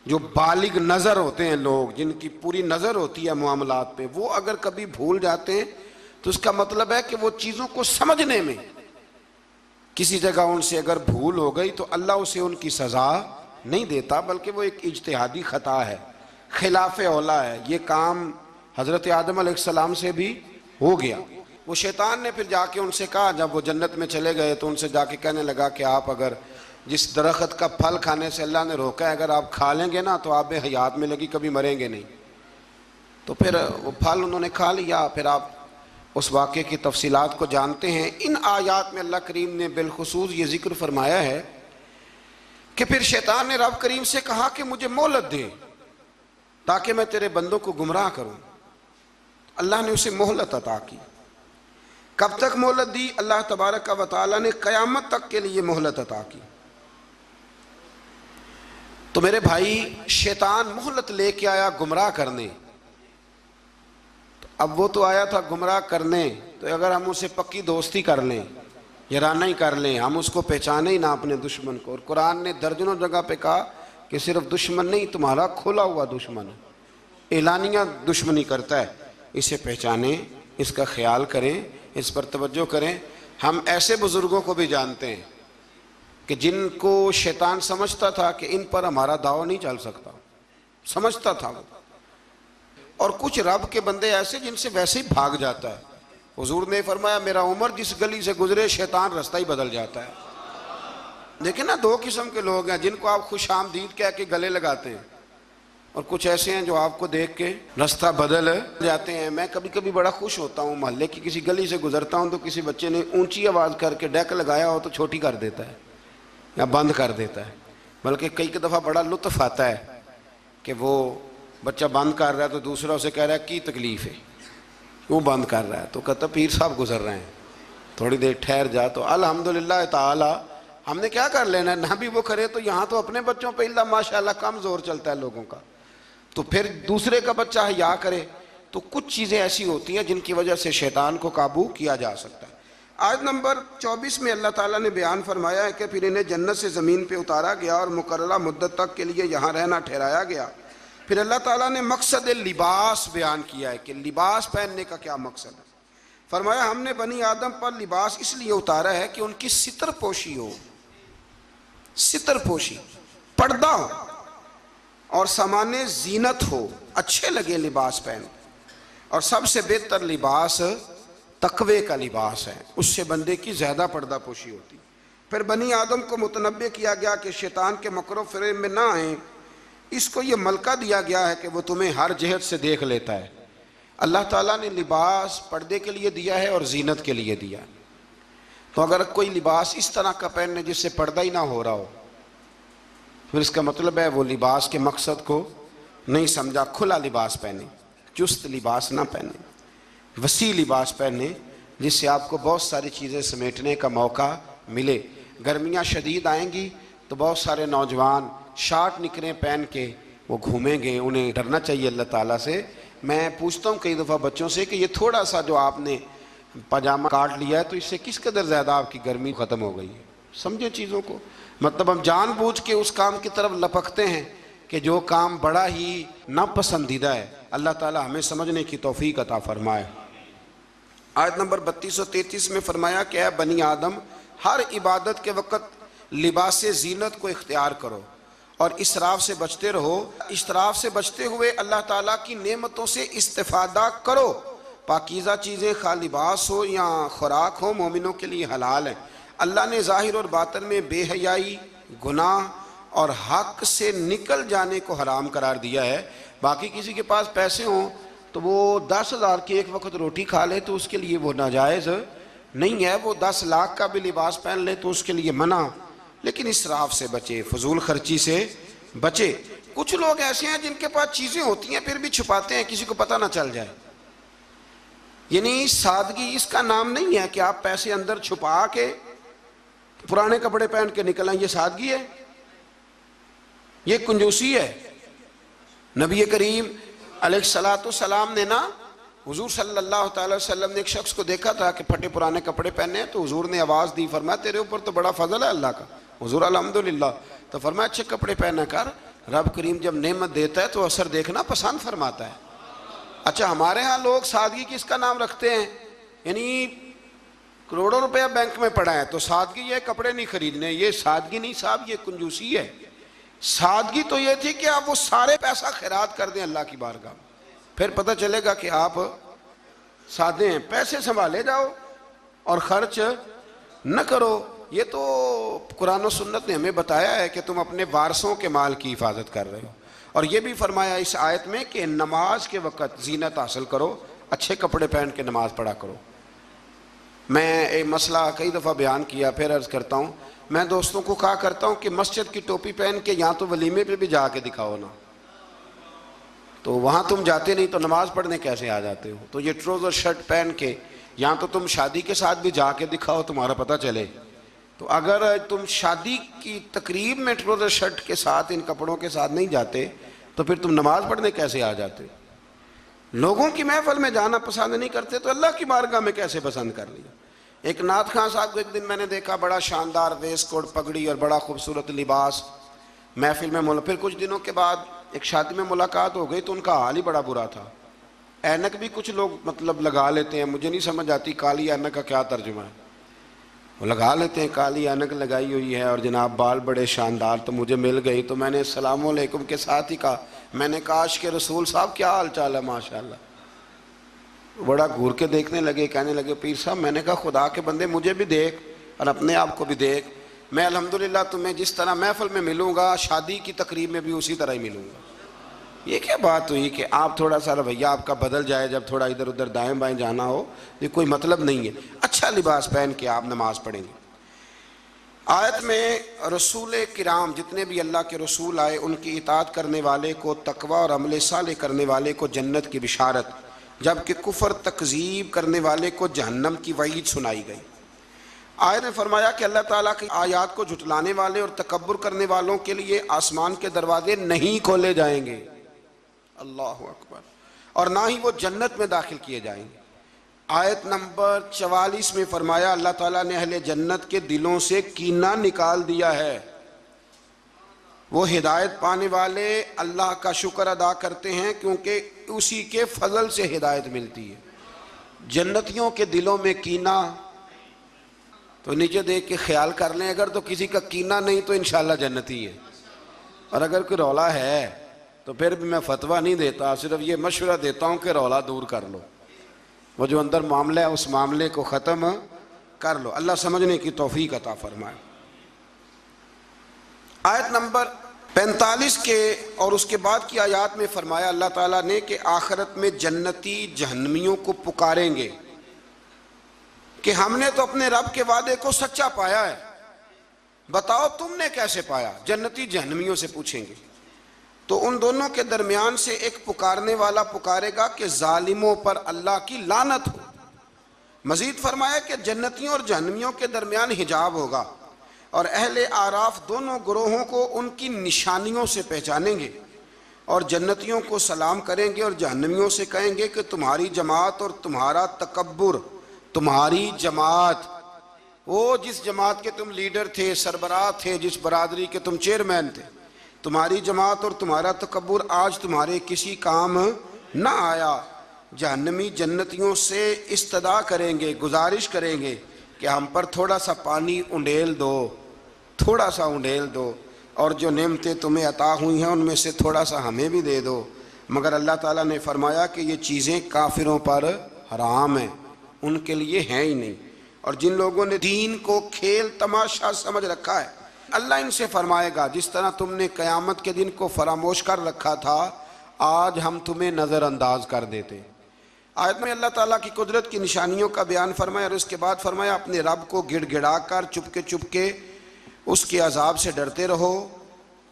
جو بالغ نظر ہوتے ہیں لوگ، جن کی پوری نظر ہوتی ہے معاملات پہ، وہ اگر کبھی بھول جاتے ہیں تو اس کا مطلب ہے کہ وہ چیزوں کو سمجھنے میں کسی جگہ ان سے اگر بھول ہو گئی تو اللہ اسے ان کی سزا نہیں دیتا، بلکہ وہ ایک اجتہادی خطا ہے، خلاف اولا ہے۔ یہ کام حضرت آدم علیہ السلام سے بھی ہو گیا۔ وہ شیطان نے پھر جا کے ان سے کہا، جب وہ جنت میں چلے گئے تو ان سے جا کے کہنے لگا کہ آپ اگر جس درخت کا پھل کھانے سے اللہ نے روکا ہے، اگر آپ کھا لیں گے نا تو آپ میں حیات ملے گی، کبھی مریں گے نہیں۔ تو پھر وہ پھل انہوں نے کھا لیا۔ پھر آپ اس واقعے کی تفصیلات کو جانتے ہیں۔ ان آیات میں اللہ کریم نے بالخصوص یہ ذکر فرمایا ہے کہ پھر شیطان نے رب کریم سے کہا کہ مجھے مہلت دے تاکہ میں تیرے بندوں کو گمراہ کروں۔ اللہ نے اسے مہلت عطا کی۔ کب تک مہلت دی؟ اللہ تبارک و تعالی نے قیامت تک کے لیے مہلت عطا کی۔ تو میرے بھائی، شیطان مہلت لے کے آیا گمراہ کرنے۔ اب وہ تو آیا تھا گمراہ کرنے، تو اگر ہم اسے پکی دوستی کر لیں، یارانہ ہی کر لیں، ہم اس کو پہچانے ہی نہ اپنے دشمن کو۔ اور قرآن نے درجنوں جگہ پہ کہا کہ صرف دشمن نہیں، تمہارا کھلا ہوا دشمن ہے، اعلانیہ دشمنی کرتا ہے، اسے پہچانیں، اس کا خیال کریں، اس پر توجہ کریں۔ ہم ایسے بزرگوں کو بھی جانتے ہیں کہ جن کو شیطان سمجھتا تھا کہ ان پر ہمارا داؤ نہیں چل سکتا، سمجھتا تھا وہ، اور کچھ رب کے بندے ایسے جن سے ویسے ہی بھاگ جاتا ہے۔ حضور نے فرمایا میرا عمر جس گلی سے گزرے شیطان رستہ ہی بدل جاتا ہے۔ دیکھیں نا، 2 قسم کے لوگ ہیں، جن کو آپ خوش آمدید کہہ کے گلے لگاتے ہیں، اور کچھ ایسے ہیں جو آپ کو دیکھ کے رستہ بدل جاتے ہیں۔ میں کبھی کبھی بڑا خوش ہوتا ہوں، محلے کی کسی گلی سے گزرتا ہوں تو کسی بچے نے اونچی آواز کر کے ڈیک لگایا ہو تو چھوٹی کر دیتا ہے یا بند کر دیتا ہے، بلکہ کئی دفعہ بڑا لطف آتا ہے کہ وہ بچہ بند کر رہا ہے تو دوسرا اسے کہہ رہا ہے کی تکلیف ہے، کیوں بند کر رہا ہے؟ تو کہتا پیر صاحب گزر رہے ہیں، تھوڑی دیر ٹھہر جا۔ تو الحمدللہ تعالی ہم نے کیا کر لینا ہے، نہ بھی وہ کرے تو یہاں تو اپنے بچوں پہ اللہ ماشاءاللہ کم زور چلتا ہے لوگوں کا، تو پھر دوسرے کا بچہ حیا کرے۔ تو کچھ چیزیں ایسی ہوتی ہیں جن کی وجہ سے شیطان کو قابو کیا جا سکتا ہے۔ آیت نمبر 24 میں اللہ تعالیٰ نے بیان فرمایا ہے کہ پھر انہیں جنت سے زمین پہ اتارا گیا اور مقررہ مدت تک کے لیے یہاں رہنا ٹھہرایا گیا۔ پھر اللہ تعالیٰ نے مقصد لباس بیان کیا ہے کہ لباس پہننے کا کیا مقصد ہے۔ فرمایا ہم نے بنی آدم پر لباس اس لیے اتارا ہے کہ ان کی ستر پوشی ہو، ستر پوشی، پردہ ہو اور سامان زینت ہو، اچھے لگے لباس پہن۔ اور سب سے بہتر لباس تقوی کا لباس ہے، اس سے بندے کی زیادہ پردہ پوشی ہوتی۔ پھر بنی آدم کو متنبہ کیا گیا کہ شیطان کے مکر و فریب میں نہ آئیں، اس کو یہ ملکہ دیا گیا ہے کہ وہ تمہیں ہر جہت سے دیکھ لیتا ہے۔ اللہ تعالیٰ نے لباس پردے کے لیے دیا ہے اور زینت کے لیے دیا ہے۔ تو اگر کوئی لباس اس طرح کا پہنے جس سے پردہ ہی نہ ہو رہا ہو، پھر اس کا مطلب ہے وہ لباس کے مقصد کو نہیں سمجھا۔ کھلا لباس پہنے، چست لباس نہ پہنے، وسیع لباس پہنے جس سے آپ کو بہت ساری چیزیں سمیٹنے کا موقع ملے۔ گرمیاں شدید آئیں گی تو بہت سارے نوجوان شارٹ نکریں پہن کے وہ گھومیں گے، انہیں ڈرنا چاہیے اللہ تعالیٰ سے۔ میں پوچھتا ہوں کئی دفعہ بچوں سے کہ یہ تھوڑا سا جو آپ نے پاجامہ کاٹ لیا ہے تو اس سے کس قدر زیادہ آپ کی گرمی ختم ہو گئی ہے۔ سمجھیں چیزوں کو، مطلب ہم جان بوجھ کے اس کام کی طرف لپکتے ہیں کہ جو کام بڑا ہی ناپسندیدہ ہے۔ اللہ تعالیٰ ہمیں سمجھنے کی توفیق عطا فرمائے۔ آیت نمبر 32 و 33 میں فرمایا کہ اے بنی آدم، ہر عبادت کے وقت لباس زینت کو اختیار کرو اور اسراف سے بچتے رہو۔ اسراف سے بچتے ہوئے اللہ تعالیٰ کی نعمتوں سے استفادہ کرو۔ پاکیزہ چیزیں خواہ لباس ہو یا خوراک ہو مومنوں کے لیے حلال ہیں۔ اللہ نے ظاہر اور باطن میں بے حیائی، گناہ اور حق سے نکل جانے کو حرام قرار دیا ہے۔ باقی کسی کے پاس پیسے ہوں تو وہ 10,000 کی ایک وقت روٹی کھا لے تو اس کے لیے وہ ناجائز نہیں ہے، وہ 10 لاکھ کا بھی لباس پہن لے تو اس کے لیے منع، لیکن اسراف سے بچے، فضول خرچی سے بچے۔ کچھ لوگ ایسے ہیں جن کے پاس چیزیں ہوتی ہیں پھر بھی چھپاتے ہیں کسی کو پتہ نہ چل جائے۔ یعنی سادگی اس کا نام نہیں ہے کہ آپ پیسے اندر چھپا کے پرانے کپڑے پہن کے نکل آئیں، یہ سادگی ہے، یہ کنجوسی ہے۔ نبی کریم علیہ السلام نے نا حضور صلی اللہ تعالی وسلم نے ایک شخص کو دیکھا تھا کہ پھٹے پرانے کپڑے پہنے ہیں، تو حضور نے آواز دی، فرمایا تیرے اوپر تو بڑا فضل ہے اللہ کا۔ حضور الحمدللہ، تو فرمایا اچھے کپڑے پہنا کر، رب کریم جب نعمت دیتا ہے تو اثر دیکھنا پسند فرماتا ہے۔ اچھا ہمارے ہاں لوگ سادگی کس کا نام رکھتے ہیں، یعنی کروڑوں روپیہ بینک میں پڑا ہے تو سادگی یہ کپڑے نہیں خریدنے، یہ سادگی نہیں صاحب، یہ کنجوسی ہے۔ سادگی تو یہ تھی کہ آپ وہ سارے پیسہ خیرات کر دیں اللہ کی بارگاہ میں، پھر پتہ چلے گا کہ آپ سادے ہیں۔ پیسے سنبھالے جاؤ اور خرچ نہ کرو۔ یہ تو قرآن و سنت نے ہمیں بتایا ہے کہ تم اپنے وارثوں کے مال کی حفاظت کر رہے ہو۔ اور یہ بھی فرمایا اس آیت میں کہ نماز کے وقت زینت حاصل کرو، اچھے کپڑے پہن کے نماز پڑھا کرو۔ میں ایک مسئلہ کئی دفعہ بیان کیا، پھر عرض کرتا ہوں، میں دوستوں کو کہا کرتا ہوں کہ مسجد کی ٹوپی پہن کے یہاں تو ولیمے پہ بھی جا کے دکھاؤ نا، تو وہاں تم جاتے نہیں تو نماز پڑھنے کیسے آ جاتے ہو؟ تو یہ ٹروزر شرٹ پہن کے یہاں تو تم شادی کے ساتھ بھی جا کے دکھاؤ، تمہارا پتہ چلے۔ تو اگر تم شادی کی تقریب میں ٹروزر شرٹ کے ساتھ ان کپڑوں کے ساتھ نہیں جاتے تو پھر تم نماز پڑھنے کیسے آ جاتے؟ لوگوں کی محفل میں جانا پسند نہیں کرتے تو اللہ کی بارگاہ میں کیسے پسند کر لیا؟ ایک نعت خان صاحب کو ایک دن میں نے دیکھا، بڑا شاندار ویسٹ کوٹ پگڑی اور بڑا خوبصورت لباس محفل میں پھر کچھ دنوں کے بعد ایک شادی میں ملاقات ہو گئی تو ان کا حال ہی بڑا برا تھا۔ اینک بھی کچھ لوگ مطلب لگا لیتے ہیں، مجھے نہیں سمجھ آتی کالی اینک کا کیا ترجمہ ہے، وہ لگا لیتے ہیں، کالی اینک لگائی ہوئی ہے اور جناب بال بڑے شاندار۔ تو مجھے مل گئی تو میں نے السلام علیکم کے ساتھ ہی کہا، میں نے کہا عاشق رسول صاحب کیا حال چال ہے؟ ماشاءاللہ۔ بڑا گھور کے دیکھنے لگے، کہنے لگے پیر صاحب، میں نے کہا خدا کے بندے مجھے بھی دیکھ اور اپنے آپ کو بھی دیکھ، میں الحمدللہ تمہیں جس طرح محفل میں ملوں گا شادی کی تقریب میں بھی اسی طرح ہی ملوں گا۔ یہ کیا بات ہوئی کہ آپ تھوڑا سا رویہ آپ کا بدل جائے جب تھوڑا ادھر ادھر دائیں بائیں جانا ہو؟ یہ کوئی مطلب نہیں ہے۔ اچھا لباس پہن کے آپ نماز پڑھیں گے۔ آیت میں رسول کرام جتنے بھی اللہ کے رسول آئے ان کی اطاعت کرنے والے کو تقوی اور عمل صالح کرنے والے کو جنت کی بشارت، جبکہ کفر تکذیب کرنے والے کو جہنم کی وعید سنائی گئی۔ آیت نے فرمایا کہ اللہ تعالیٰ کی آیات کو جھٹلانے والے اور تکبر کرنے والوں کے لیے آسمان کے دروازے نہیں کھولے جائیں گے، اللہ اکبر، اور نہ ہی وہ جنت میں داخل کیے جائیں گے۔ آیت نمبر 44 میں فرمایا اللہ تعالیٰ نے اہل جنت کے دلوں سے کینہ نکال دیا ہے۔ وہ ہدایت پانے والے اللہ کا شکر ادا کرتے ہیں کیونکہ اسی کے فضل سے ہدایت ملتی ہے۔ جنتیوں کے دلوں میں کینہ، تو نیچے دیکھ کے خیال کر لیں، اگر تو کسی کا کینہ نہیں تو انشاءاللہ جنتی ہے، اور اگر کوئی رولا ہے تو پھر بھی میں فتویٰ نہیں دیتا، صرف یہ مشورہ دیتا ہوں کہ رولا دور کر لو، وہ جو اندر معاملہ ہے اس معاملے کو ختم کر لو۔ اللہ سمجھنے کی توفیق عطا فرمائے۔ آیت نمبر 45 کے اور اس کے بعد کی آیات میں فرمایا اللہ تعالیٰ نے کہ آخرت میں جنتی جہنمیوں کو پکاریں گے کہ ہم نے تو اپنے رب کے وعدے کو سچا پایا ہے، بتاؤ تم نے کیسے پایا؟ جنتی جہنمیوں سے پوچھیں گے۔ تو ان دونوں کے درمیان سے ایک پکارنے والا پکارے گا کہ ظالموں پر اللہ کی لعنت ہو۔ مزید فرمایا کہ جنتیوں اور جہنمیوں کے درمیان حجاب ہوگا، اور اہل اعراف دونوں گروہوں کو ان کی نشانیوں سے پہچانیں گے، اور جنتیوں کو سلام کریں گے اور جہنمیوں سے کہیں گے کہ تمہاری جماعت اور تمہارا تکبر، تمہاری جماعت، وہ جس جماعت کے تم لیڈر تھے، سربراہ تھے، جس برادری کے تم چیئرمین تھے، تمہاری جماعت اور تمہارا تکبر آج تمہارے کسی کام نہ آیا۔ جہنمی جنتیوں سے استدعا کریں گے، گزارش کریں گے کہ ہم پر تھوڑا سا پانی انڈیل دو، تھوڑا سا انڈیل دو، اور جو نعمتیں تمہیں عطا ہوئی ہیں ان میں سے تھوڑا سا ہمیں بھی دے دو۔ مگر اللہ تعالیٰ نے فرمایا کہ یہ چیزیں کافروں پر حرام ہیں، ان کے لیے ہیں ہی نہیں۔ اور جن لوگوں نے دین کو کھیل تماشا سمجھ رکھا ہے، اللہ ان سے فرمائے گا جس طرح تم نے قیامت کے دن کو فراموش کر رکھا تھا، آج ہم تمہیں نظر انداز کر دیتے۔ آیت میں اللہ تعالیٰ کی قدرت کی نشانیوں کا بیان فرمایا، اور اس کے بعد فرمایا اپنے رب کو گڑ گڑا کر چپ کے اس کے عذاب سے ڈرتے رہو،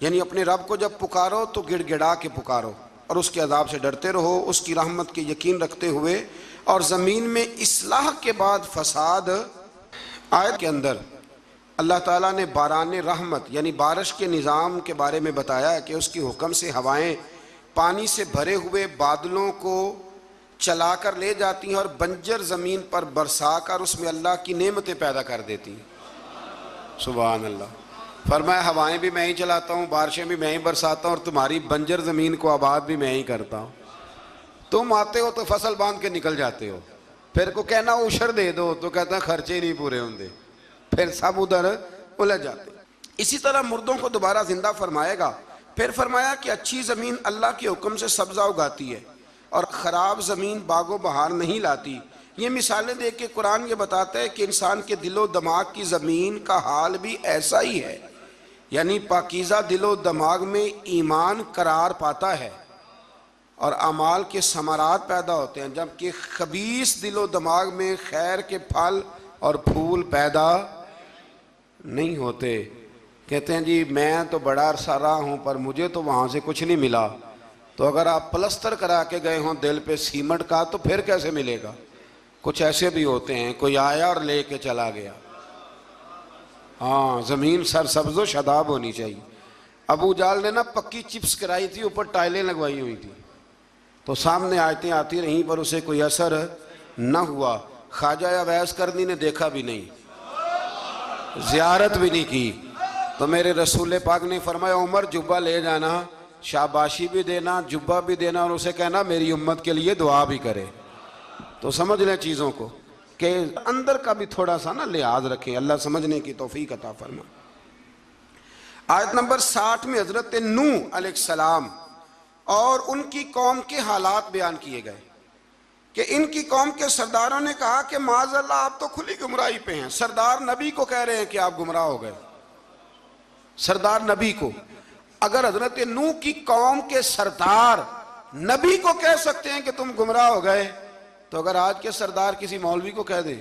یعنی اپنے رب کو جب پکارو تو گڑ گڑا کے پکارو اور اس کے عذاب سے ڈرتے رہو، اس کی رحمت کے یقین رکھتے ہوئے، اور زمین میں اصلاح کے بعد فساد۔ آیت کے اندر اللہ تعالیٰ نے باران رحمت یعنی بارش کے نظام کے بارے میں بتایا کہ اس کی حکم سے ہوائیں پانی سے بھرے ہوئے بادلوں کو چلا کر لے جاتی ہیں اور بنجر زمین پر برسا کر اس میں اللہ کی نعمتیں پیدا کر دیتی ہیں۔ سبحان اللہ۔ فرمایا ہوائیں بھی میں ہی چلاتا ہوں، بارشیں بھی میں ہی برساتا ہوں، اور تمہاری بنجر زمین کو آباد بھی میں ہی کرتا ہوں۔ تم آتے ہو تو فصل باندھ کے نکل جاتے ہو، پھر کو کہنا عشر دے دو تو کہتا ہے خرچے نہیں پورے ہوندے، پھر سب ادھر الجھ جاتے۔ اسی طرح مردوں کو دوبارہ زندہ فرمائے گا۔ پھر فرمایا کہ اچھی زمین اللہ کے حکم سے سبزہ اگاتی ہے اور خراب زمین باغ و بہار نہیں لاتی۔ یہ مثالیں دے کے قرآن یہ بتاتا ہے کہ انسان کے دل و دماغ کی زمین کا حال بھی ایسا ہی ہے، یعنی پاکیزہ دل و دماغ میں ایمان قرار پاتا ہے اور اعمال کے ثمرات پیدا ہوتے ہیں، جبکہ خبیث دل و دماغ میں خیر کے پھل اور پھول پیدا نہیں ہوتے۔ کہتے ہیں جی میں تو بڑا عرصہ رہا ہوں پر مجھے تو وہاں سے کچھ نہیں ملا، تو اگر آپ پلستر کرا کے گئے ہوں دل پہ سیمنٹ کا تو پھر کیسے ملے گا؟ کچھ ایسے بھی ہوتے ہیں، کوئی آیا اور لے کے چلا گیا۔ ہاں، زمین سرسبز و شاداب ہونی چاہیے۔ ابو جال نے نا پکی چپس کرائی تھی، اوپر ٹائلیں لگوائی ہوئی تھی، تو سامنے آیتیں آتی رہیں پر اسے کوئی اثر نہ ہوا۔ خواجہ اویس کرنی نے دیکھا بھی نہیں، زیارت بھی نہیں کی، تو میرے رسول پاک نے فرمایا عمر جبہ لے جانا، شاباشی بھی دینا، جبہ بھی دینا، اور اسے کہنا میری امت کے لیے دعا بھی کرے۔ تو سمجھ لیں چیزوں کو کہ اندر کا بھی تھوڑا سا نا لحاظ رکھیں۔ اللہ سمجھنے کی توفیق عطا فرمائے۔ آیت نمبر 60 میں حضرت نوح علیہ السلام اور ان کی قوم کے حالات بیان کیے گئے کہ ان کی قوم کے سرداروں نے کہا کہ معاذ اللہ آپ تو کھلی گمراہی پہ ہیں۔ سردار نبی کو کہہ رہے ہیں کہ آپ گمراہ ہو گئے، سردار نبی کو۔ اگر حضرت نوح کی قوم کے سردار نبی کو کہہ سکتے ہیں کہ تم گمراہ ہو گئے، تو اگر آج کے سردار کسی مولوی کو کہہ دیں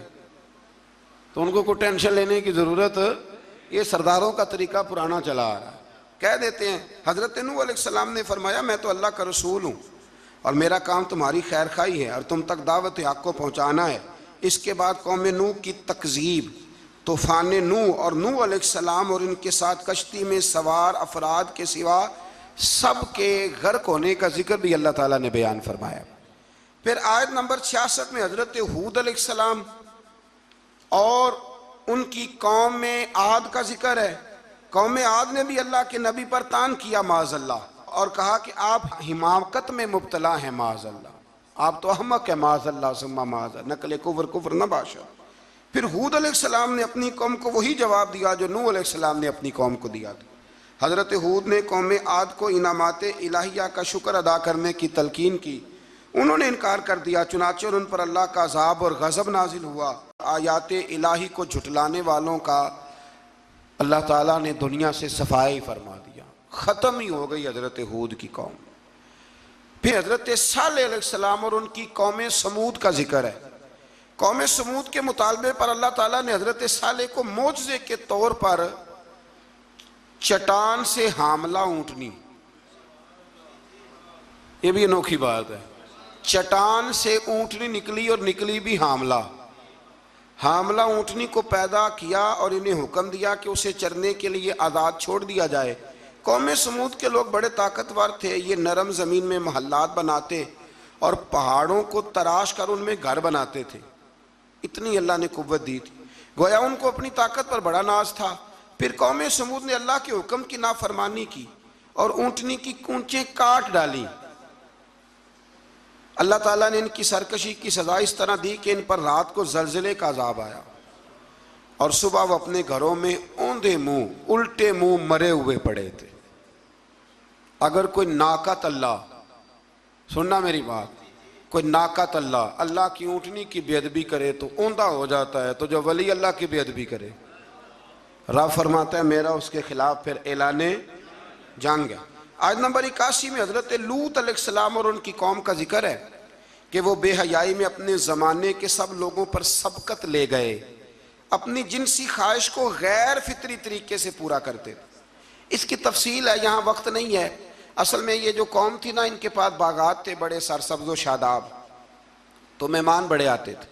تو ان کو کوئی ٹینشن لینے کی ضرورت، یہ سرداروں کا طریقہ پرانا چلا آ رہا ہے، کہہ دیتے ہیں۔ حضرت نوح علیہ السلام نے فرمایا میں تو اللہ کا رسول ہوں اور میرا کام تمہاری خیر خواہی ہے اور تم تک دعوت حق کو پہنچانا ہے۔ اس کے بعد قوم نوح کی تکذیب، طوفان نوح اور نوح علیہ السلام اور ان کے ساتھ کشتی میں سوار افراد کے سوا سب کے غرق ہونے کا ذکر بھی اللہ تعالیٰ نے بیان فرمایا۔ پھر آیت نمبر 66 میں حضرت ہود علیہ السلام اور ان کی قوم عاد کا ذکر ہے۔ قوم عاد نے بھی اللہ کے نبی پر طعن کیا معاذ اللہ، اور کہا کہ آپ حماقت میں مبتلا ہیں معاذ اللہ، آپ تو احمق ہیں معاذ اللہ ثم معاذ اللہ، نقل کفر نہ باشا۔ پھر ہود علیہ السلام نے اپنی قوم کو وہی جواب دیا جو نوح علیہ السلام نے اپنی قوم کو دیا تھا۔ حضرت ہود نے قوم عاد کو انعامات الہیہ کا شکر ادا کرنے کی تلقین کی، انہوں نے انکار کر دیا، چنانچہ ان پر اللہ کا عذاب اور غضب نازل ہوا۔ آیات الہی کو جھٹلانے والوں کا اللہ تعالیٰ نے دنیا سے صفائی فرما دیا، ختم ہی ہو گئی حضرت ہود کی قوم۔ پھر حضرت صالح علیہ السلام اور ان کی قوم سمود کا ذکر ہے۔ قوم سمود کے مطالبے پر اللہ تعالیٰ نے حضرت صالح کو معجزے کے طور پر چٹان سے حاملہ اونٹنی، یہ بھی انوکھی بات ہے، چٹان سے اونٹنی نکلی اور نکلی بھی حاملہ اونٹنی کو پیدا کیا اور انہیں حکم دیا کہ اسے چرنے کے لیے آزاد چھوڑ دیا جائے۔ قوم سمود کے لوگ بڑے طاقتور تھے، یہ نرم زمین میں محلات بناتے اور پہاڑوں کو تراش کر ان میں گھر بناتے تھے، اتنی اللہ نے قوت دی تھی، گویا ان کو اپنی طاقت پر بڑا ناز تھا۔ پھر قوم سمود نے اللہ کے حکم کی نافرمانی کی اور اونٹنی کی کونچیں کاٹ ڈالی۔ اللہ تعالیٰ نے ان کی سرکشی کی سزا اس طرح دی کہ ان پر رات کو زلزلے کا عذاب آیا، اور صبح وہ اپنے گھروں میں اوندے منہ الٹے منہ مرے ہوئے پڑے تھے۔ اگر کوئی ناقت اللہ، سننا میری بات، کوئی ناقت اللہ کی اونٹنی کی بے ادبی کرے تو اوندا ہو جاتا ہے، تو جو ولی اللہ کی بے ادبی کرے، رب فرماتا ہے میرا اس کے خلاف پھر اعلان جنگ ہے۔ آیت نمبر 81 میں حضرت لوط علیہ السلام اور ان کی قوم کا ذکر ہے کہ وہ بے حیائی میں اپنے زمانے کے سب لوگوں پر سبقت لے گئے، اپنی جنسی خواہش کو غیر فطری طریقے سے پورا کرتے تھے۔ اس کی تفصیل ہے، یہاں وقت نہیں ہے۔ اصل میں یہ جو قوم تھی نا، ان کے پاس باغات تھے بڑے سرسبز و شاداب، تو مہمان بڑے آتے تھے،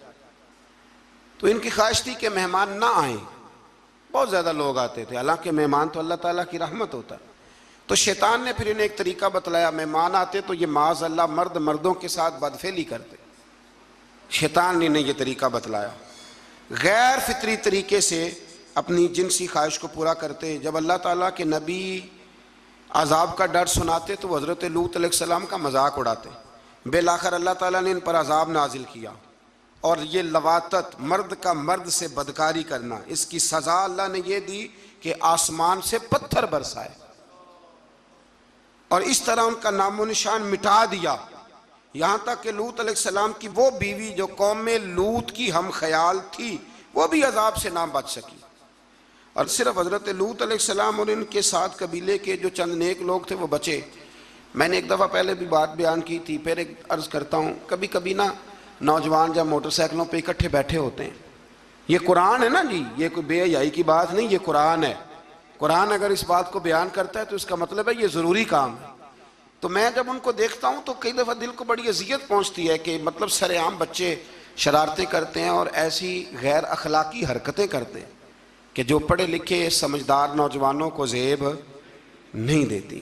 تو ان کی خواہش تھی کہ مہمان نہ آئیں، بہت زیادہ لوگ آتے تھے، حالانکہ مہمان تو اللہ تعالیٰ کی رحمت ہوتا ہے۔ تو شیطان نے پھر انہیں ایک طریقہ بتلایا، مہمان آتے تو یہ معاذ اللہ مردوں کے ساتھ بدفعلی کرتے، شیطان نے انہیں یہ طریقہ بتلایا، غیر فطری طریقے سے اپنی جنسی خواہش کو پورا کرتے۔ جب اللہ تعالیٰ کے نبی عذاب کا ڈر سناتے تو حضرت لوط علیہ السلام کا مذاق اڑاتے، بالآخر اللہ تعالیٰ نے ان پر عذاب نازل کیا، اور یہ لواطت، مرد کا مرد سے بدکاری کرنا، اس کی سزا اللہ نے یہ دی کہ آسمان سے پتھر برسائے، اور اس طرح ان کا نام و نشان مٹا دیا، یہاں تک کہ لوط علیہ السلام کی وہ بیوی جو قوم میں لوط کی ہم خیال تھی، وہ بھی عذاب سے نہ بچ سکی۔ اور صرف حضرت لوط علیہ السلام اور ان کے ساتھ قبیلے کے جو چند نیک لوگ تھے وہ بچے۔ میں نے ایک دفعہ پہلے بھی بات بیان کی تھی، پھر ایک عرض کرتا ہوں، کبھی کبھی نا نوجوان جب موٹر سائیکلوں پہ اکٹھے بیٹھے ہوتے ہیں، یہ قرآن ہے نا جی، یہ کوئی بے حیائی کی بات نہیں، یہ قرآن ہے۔ قرآن اگر اس بات کو بیان کرتا ہے تو اس کا مطلب ہے یہ ضروری کام ہے۔ تو میں جب ان کو دیکھتا ہوں تو کئی دفعہ دل کو بڑی اذیت پہنچتی ہے کہ مطلب سر عام بچے شرارتیں کرتے ہیں اور ایسی غیر اخلاقی حرکتیں کرتے ہیں کہ جو پڑھے لکھے سمجھدار نوجوانوں کو زیب نہیں دیتی۔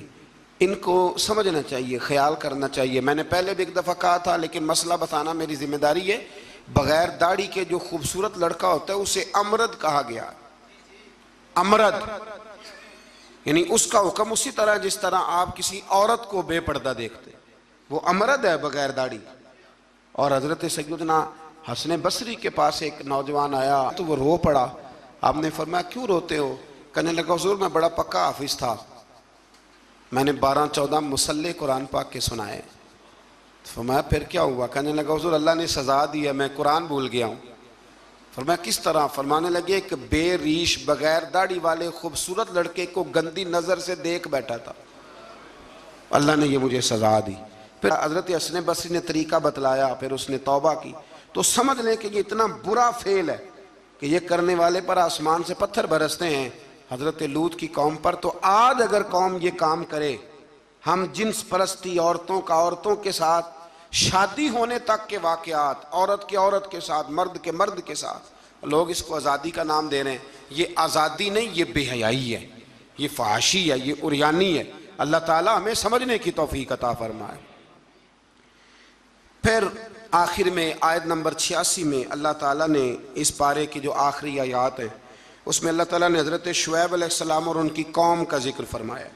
ان کو سمجھنا چاہیے، خیال کرنا چاہیے۔ میں نے پہلے بھی ایک دفعہ کہا تھا، لیکن مسئلہ بتانا میری ذمہ داری ہے، بغیر داڑھی کے جو خوبصورت لڑکا ہوتا ہے اسے امرد کہا گیا، امرد، یعنی اس کا حکم اسی طرح جس طرح آپ کسی عورت کو بے پردہ دیکھتے، وہ امرد ہے بغیر داڑھی۔ اور حضرت سیدنا حسن بصری کے پاس ایک نوجوان آیا تو وہ رو پڑا، آپ نے فرمایا کیوں روتے ہو؟ کہنے لگا حضور میں بڑا پکا حافظ تھا، میں نے 12-14 مصلے قرآن پاک کے سنائے۔ فرمایا پھر کیا ہوا؟ کہنے لگا حضور اللہ نے سزا دی ہے، میں قرآن بھول گیا ہوں۔ فرمایا کس طرح؟ فرمانے لگے ایک بے ریش بغیر داڑھی والے خوبصورت لڑکے کو گندی نظر سے دیکھ بیٹھا تھا، اللہ نے یہ مجھے سزا دی۔ پھر حضرت حسن بصری نے طریقہ بتلایا، پھر اس نے توبہ کی، تو سمجھ لیں کہ یہ اتنا برا فعل ہے کہ یہ کرنے والے پر آسمان سے پتھر برستے ہیں۔ حضرت لوط کی قوم پر تو آج اگر قوم یہ کام کرے، ہم جنس پرستی عورتوں کا عورتوں کے ساتھ، شادی ہونے تک کے واقعات، عورت کے عورت کے ساتھ، مرد کے مرد کے ساتھ، لوگ اس کو آزادی کا نام دے رہے ہیں۔ یہ آزادی نہیں، یہ بے حیائی ہے، یہ فحاشی ہے، یہ عریانی ہے۔ اللہ تعالیٰ ہمیں سمجھنے کی توفیق عطا فرمائے۔ پھر آخر میں آیت نمبر 86 میں اللہ تعالیٰ نے اس پارے کی جو آخری آیات ہیں اس میں اللہ تعالیٰ نے حضرت شعیب علیہ السلام اور ان کی قوم کا ذکر فرمایا۔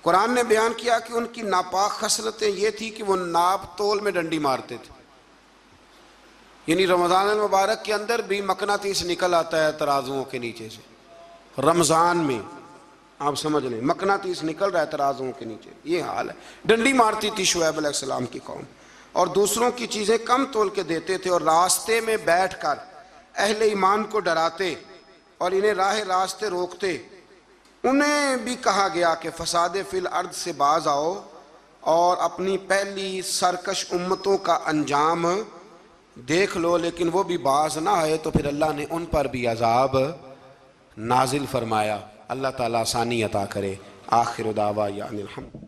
قرآن نے بیان کیا کہ ان کی ناپاک خصلتیں یہ تھی کہ وہ ناپ تول میں ڈنڈی مارتے تھے، یعنی رمضان المبارک کے اندر بھی مقناطیس نکل آتا ہے ترازوؤں کے نیچے سے، رمضان میں آپ سمجھ لیں مقناطیس نکل رہا ہے ترازوؤں کے نیچے، یہ حال ہے۔ ڈنڈی مارتی تھی شعیب علیہ السلام کی قوم، اور دوسروں کی چیزیں کم تول کے دیتے تھے، اور راستے میں بیٹھ کر اہل ایمان کو ڈراتے اور انہیں راہ راستے روکتے۔ انہیں بھی کہا گیا کہ فساد فی الارض سے باز آؤ اور اپنی پہلی سرکش امتوں کا انجام دیکھ لو، لیکن وہ بھی باز نہ آئے تو پھر اللہ نے ان پر بھی عذاب نازل فرمایا۔ اللہ تعالیٰ آسانی عطا کرے۔ آخر دعوانا الحمد۔